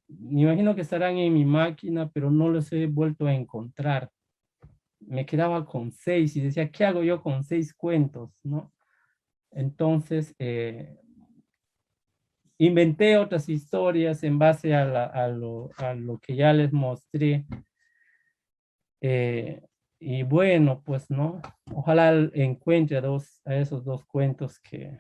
me imagino que estarán en mi máquina, pero no los he vuelto a encontrar. Me quedaba con 6 y decía, ¿qué hago yo con 6 cuentos? ¿No? Entonces, inventé otras historias en base a lo que ya les mostré. Y bueno, pues, ¿no? Ojalá encuentre a esos 2 cuentos que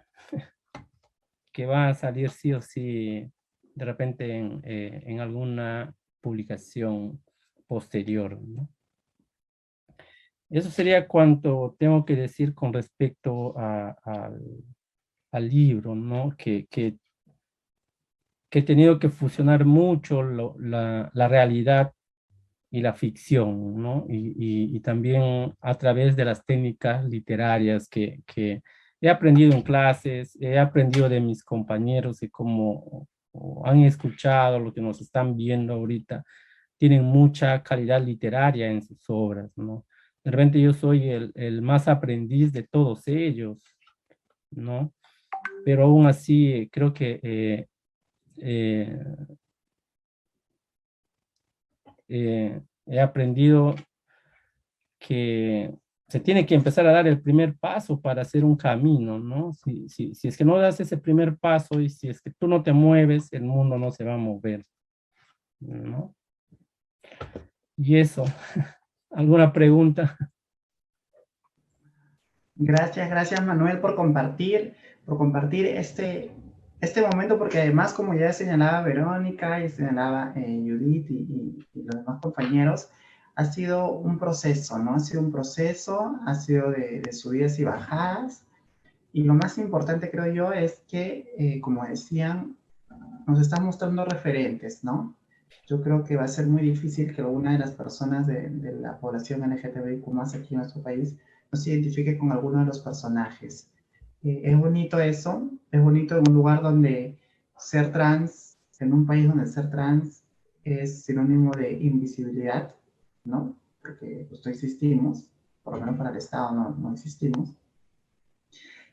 van a salir sí o sí de repente en alguna publicación posterior, ¿no? eso sería cuanto tengo que decir con respecto al libro, ¿no? Que he tenido que fusionar mucho la realidad y la ficción, ¿no? Y también a través de las técnicas literarias que he aprendido en clases, he aprendido de mis compañeros y como han escuchado, lo que nos están viendo ahorita, tienen mucha calidad literaria en sus obras, ¿no? De repente yo soy el más aprendiz de todos ellos, ¿no? Pero aún así creo que eh, he aprendido que se tiene que empezar a dar el primer paso para hacer un camino, ¿no? Si es que no das ese primer paso y si es que tú no te mueves, el mundo no se va a mover, ¿no? Y eso, ¿alguna pregunta? Gracias, gracias Manuel por compartir este momento, porque además, como ya señalaba Verónica y señalaba Judith y los demás compañeros, ha sido un proceso, ¿no? Ha sido un proceso, ha sido de subidas y bajadas, y lo más importante creo yo es que, como decían, nos están mostrando referentes, ¿no? Yo creo que va a ser muy difícil que alguna de las personas de la población LGTBIQ más aquí en nuestro país no se identifique con alguno de los personajes. Es bonito eso, es bonito en un lugar donde ser trans, en un país donde ser trans es sinónimo de invisibilidad, ¿no? Porque pues, no existimos, por lo menos para el Estado no existimos,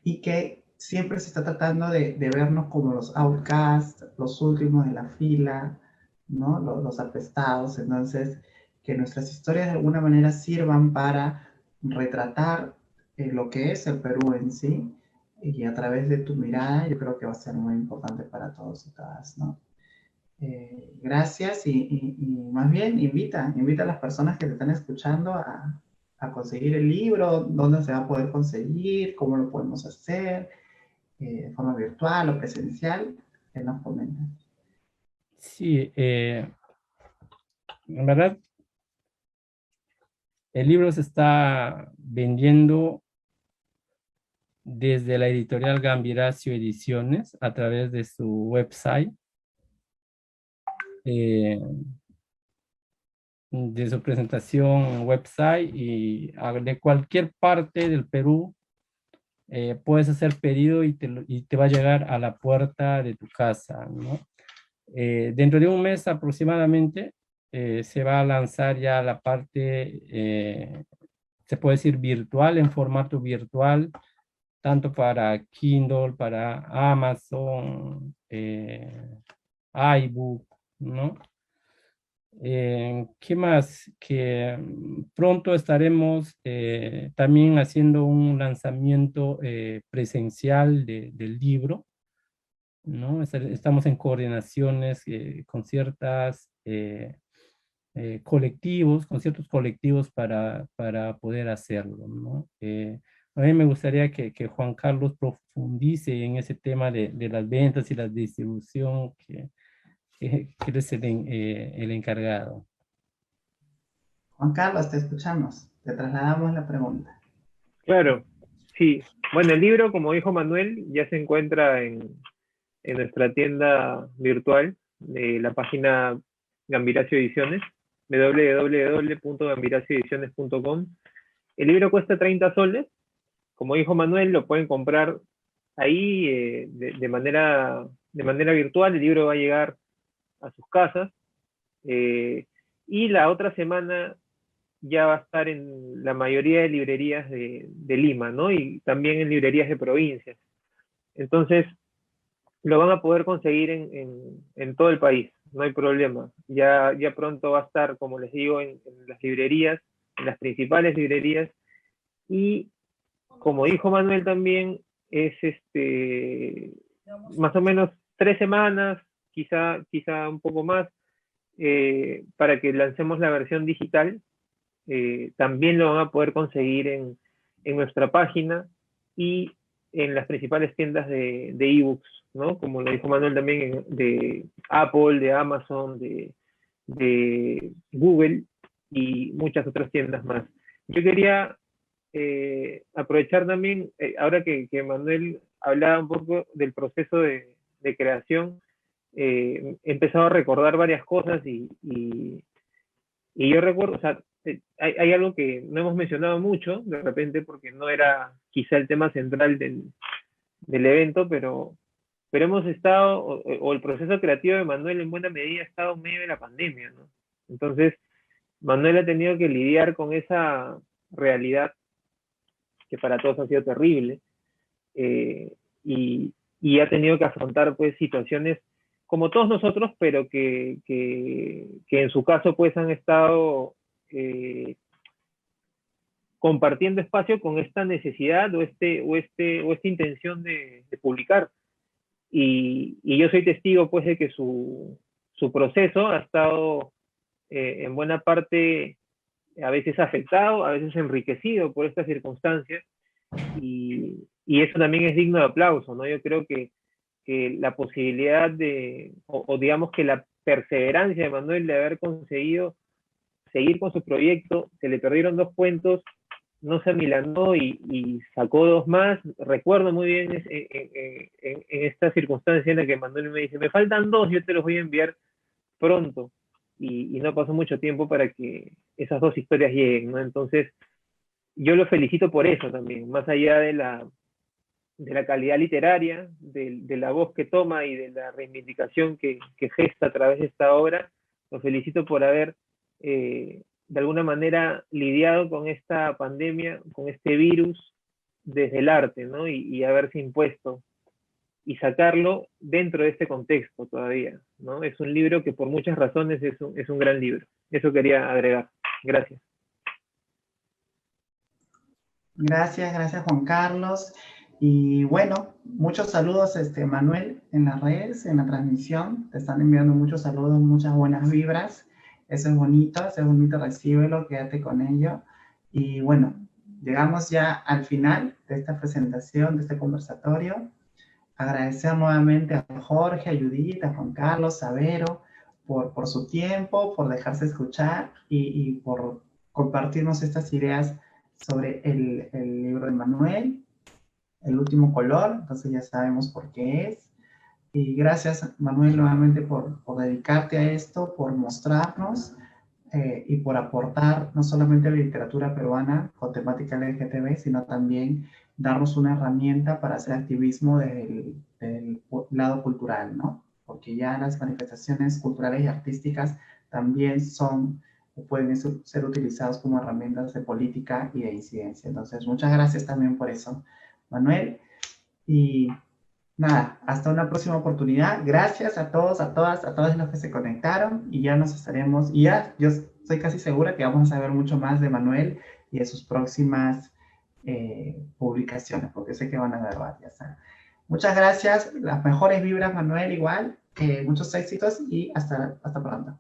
y que siempre se está tratando de vernos como los outcasts, los últimos de la fila, ¿no? Los apestados. Entonces, que nuestras historias de alguna manera sirvan para retratar lo que es el Perú en sí, y a través de tu mirada yo creo que va a ser muy importante para todos y todas, ¿no? Gracias y más bien invita a las personas que te están escuchando a conseguir el libro, dónde se va a poder conseguir, cómo lo podemos hacer, de forma virtual o presencial, que nos comenten. Sí, en verdad, el libro se está vendiendo desde la editorial Gambiracio Ediciones a través de su website, de su presentación en website y de cualquier parte del Perú puedes hacer pedido y te va a llegar a la puerta de tu casa, ¿no? Dentro de un mes aproximadamente se va a lanzar ya la parte, se puede decir virtual, en formato virtual, tanto para Kindle, para Amazon, iBook, ¿no? ¿Qué más? Que pronto estaremos también haciendo un lanzamiento presencial del libro, ¿no? Estamos en coordinaciones con ciertas colectivos, con ciertos colectivos para poder hacerlo, ¿no? A mí me gustaría que Juan Carlos profundice en ese tema de las ventas y la distribución, que eres el encargado. Juan Carlos, te escuchamos, te trasladamos la pregunta. Claro, sí. Bueno, el libro, como dijo Manuel, ya se encuentra en nuestra tienda virtual de la página Gambiracio Ediciones, www.gambiracioediciones.com. El libro cuesta 30 soles. Como dijo Manuel, lo pueden comprar ahí de manera virtual. El libro va a llegar a sus casas. Y la otra semana ya va a estar en la mayoría de librerías de Lima, ¿no? Y también en librerías de provincias. Entonces, lo van a poder conseguir en todo el país, no hay problema. Ya pronto va a estar, como les digo, en las librerías, en las principales librerías. Y como dijo Manuel también, es más o menos 3 semanas, quizá un poco más, para que lancemos la versión digital. También lo van a poder conseguir en nuestra página y en las principales tiendas de ebooks, ¿no? Como lo dijo Manuel también, de Apple, de Amazon, de Google y muchas otras tiendas más. Yo quería aprovechar también, ahora que Manuel hablaba un poco del proceso de creación, he empezado a recordar varias cosas y yo recuerdo, o sea, hay algo que no hemos mencionado mucho, de repente, porque no era quizá el tema central del evento, pero hemos estado, o el proceso creativo de Manuel en buena medida ha estado en medio de la pandemia, ¿no? Entonces, Manuel ha tenido que lidiar con esa realidad que para todos ha sido terrible, y ha tenido que afrontar pues situaciones como todos nosotros, pero que en su caso pues han estado compartiendo espacio con esta necesidad o esta intención de publicar. Y yo soy testigo pues de que su proceso ha estado en buena parte a veces afectado, a veces enriquecido por estas circunstancias, y eso también es digno de aplauso, ¿no? Yo creo que la posibilidad o digamos que la perseverancia de Manuel de haber conseguido seguir con su proyecto, se le perdieron 2 cuentos, no se amilanó y sacó 2 más. Recuerdo muy bien en esta circunstancia en la que Manuel me dice, me faltan 2, yo te los voy a enviar pronto, y no pasó mucho tiempo para que esas 2 historias lleguen, ¿no? Entonces, yo lo felicito por eso también, más allá de la calidad literaria, de la voz que toma y de la reivindicación que gesta a través de esta obra. Lo felicito por haber, de alguna manera, lidiado con esta pandemia, con este virus, desde el arte, ¿no? Y haberse impuesto y sacarlo dentro de este contexto todavía, ¿no? Es un libro que por muchas razones es un gran libro. Eso quería agregar. Gracias. Gracias Juan Carlos. Y bueno, muchos saludos, Manuel, en las redes, en la transmisión. Te están enviando muchos saludos, muchas buenas vibras. Eso es bonito, recíbelo, quédate con ello. Y bueno, llegamos ya al final de esta presentación, de este conversatorio. Agradecer nuevamente a Jorge, a Judith, a Juan Carlos, a Vero, por su tiempo, por dejarse escuchar y por compartirnos estas ideas sobre el libro de Manuel, El último color. Entonces ya sabemos por qué es. Y gracias, Manuel, nuevamente por dedicarte a esto, por mostrarnos y por aportar no solamente la literatura peruana con temática LGTB, sino también darnos una herramienta para hacer activismo del lado cultural, ¿no? Porque ya las manifestaciones culturales y artísticas también son o pueden ser utilizadas como herramientas de política y de incidencia. Entonces, muchas gracias también por eso, Manuel. Y nada, hasta una próxima oportunidad. Gracias a todos, a todas los que se conectaron, y ya nos estaremos, y ya yo estoy casi segura que vamos a saber mucho más de Manuel y de sus próximas publicaciones, porque sé que van a haber varias. Muchas gracias, las mejores vibras, Manuel, igual, muchos éxitos y hasta pronto.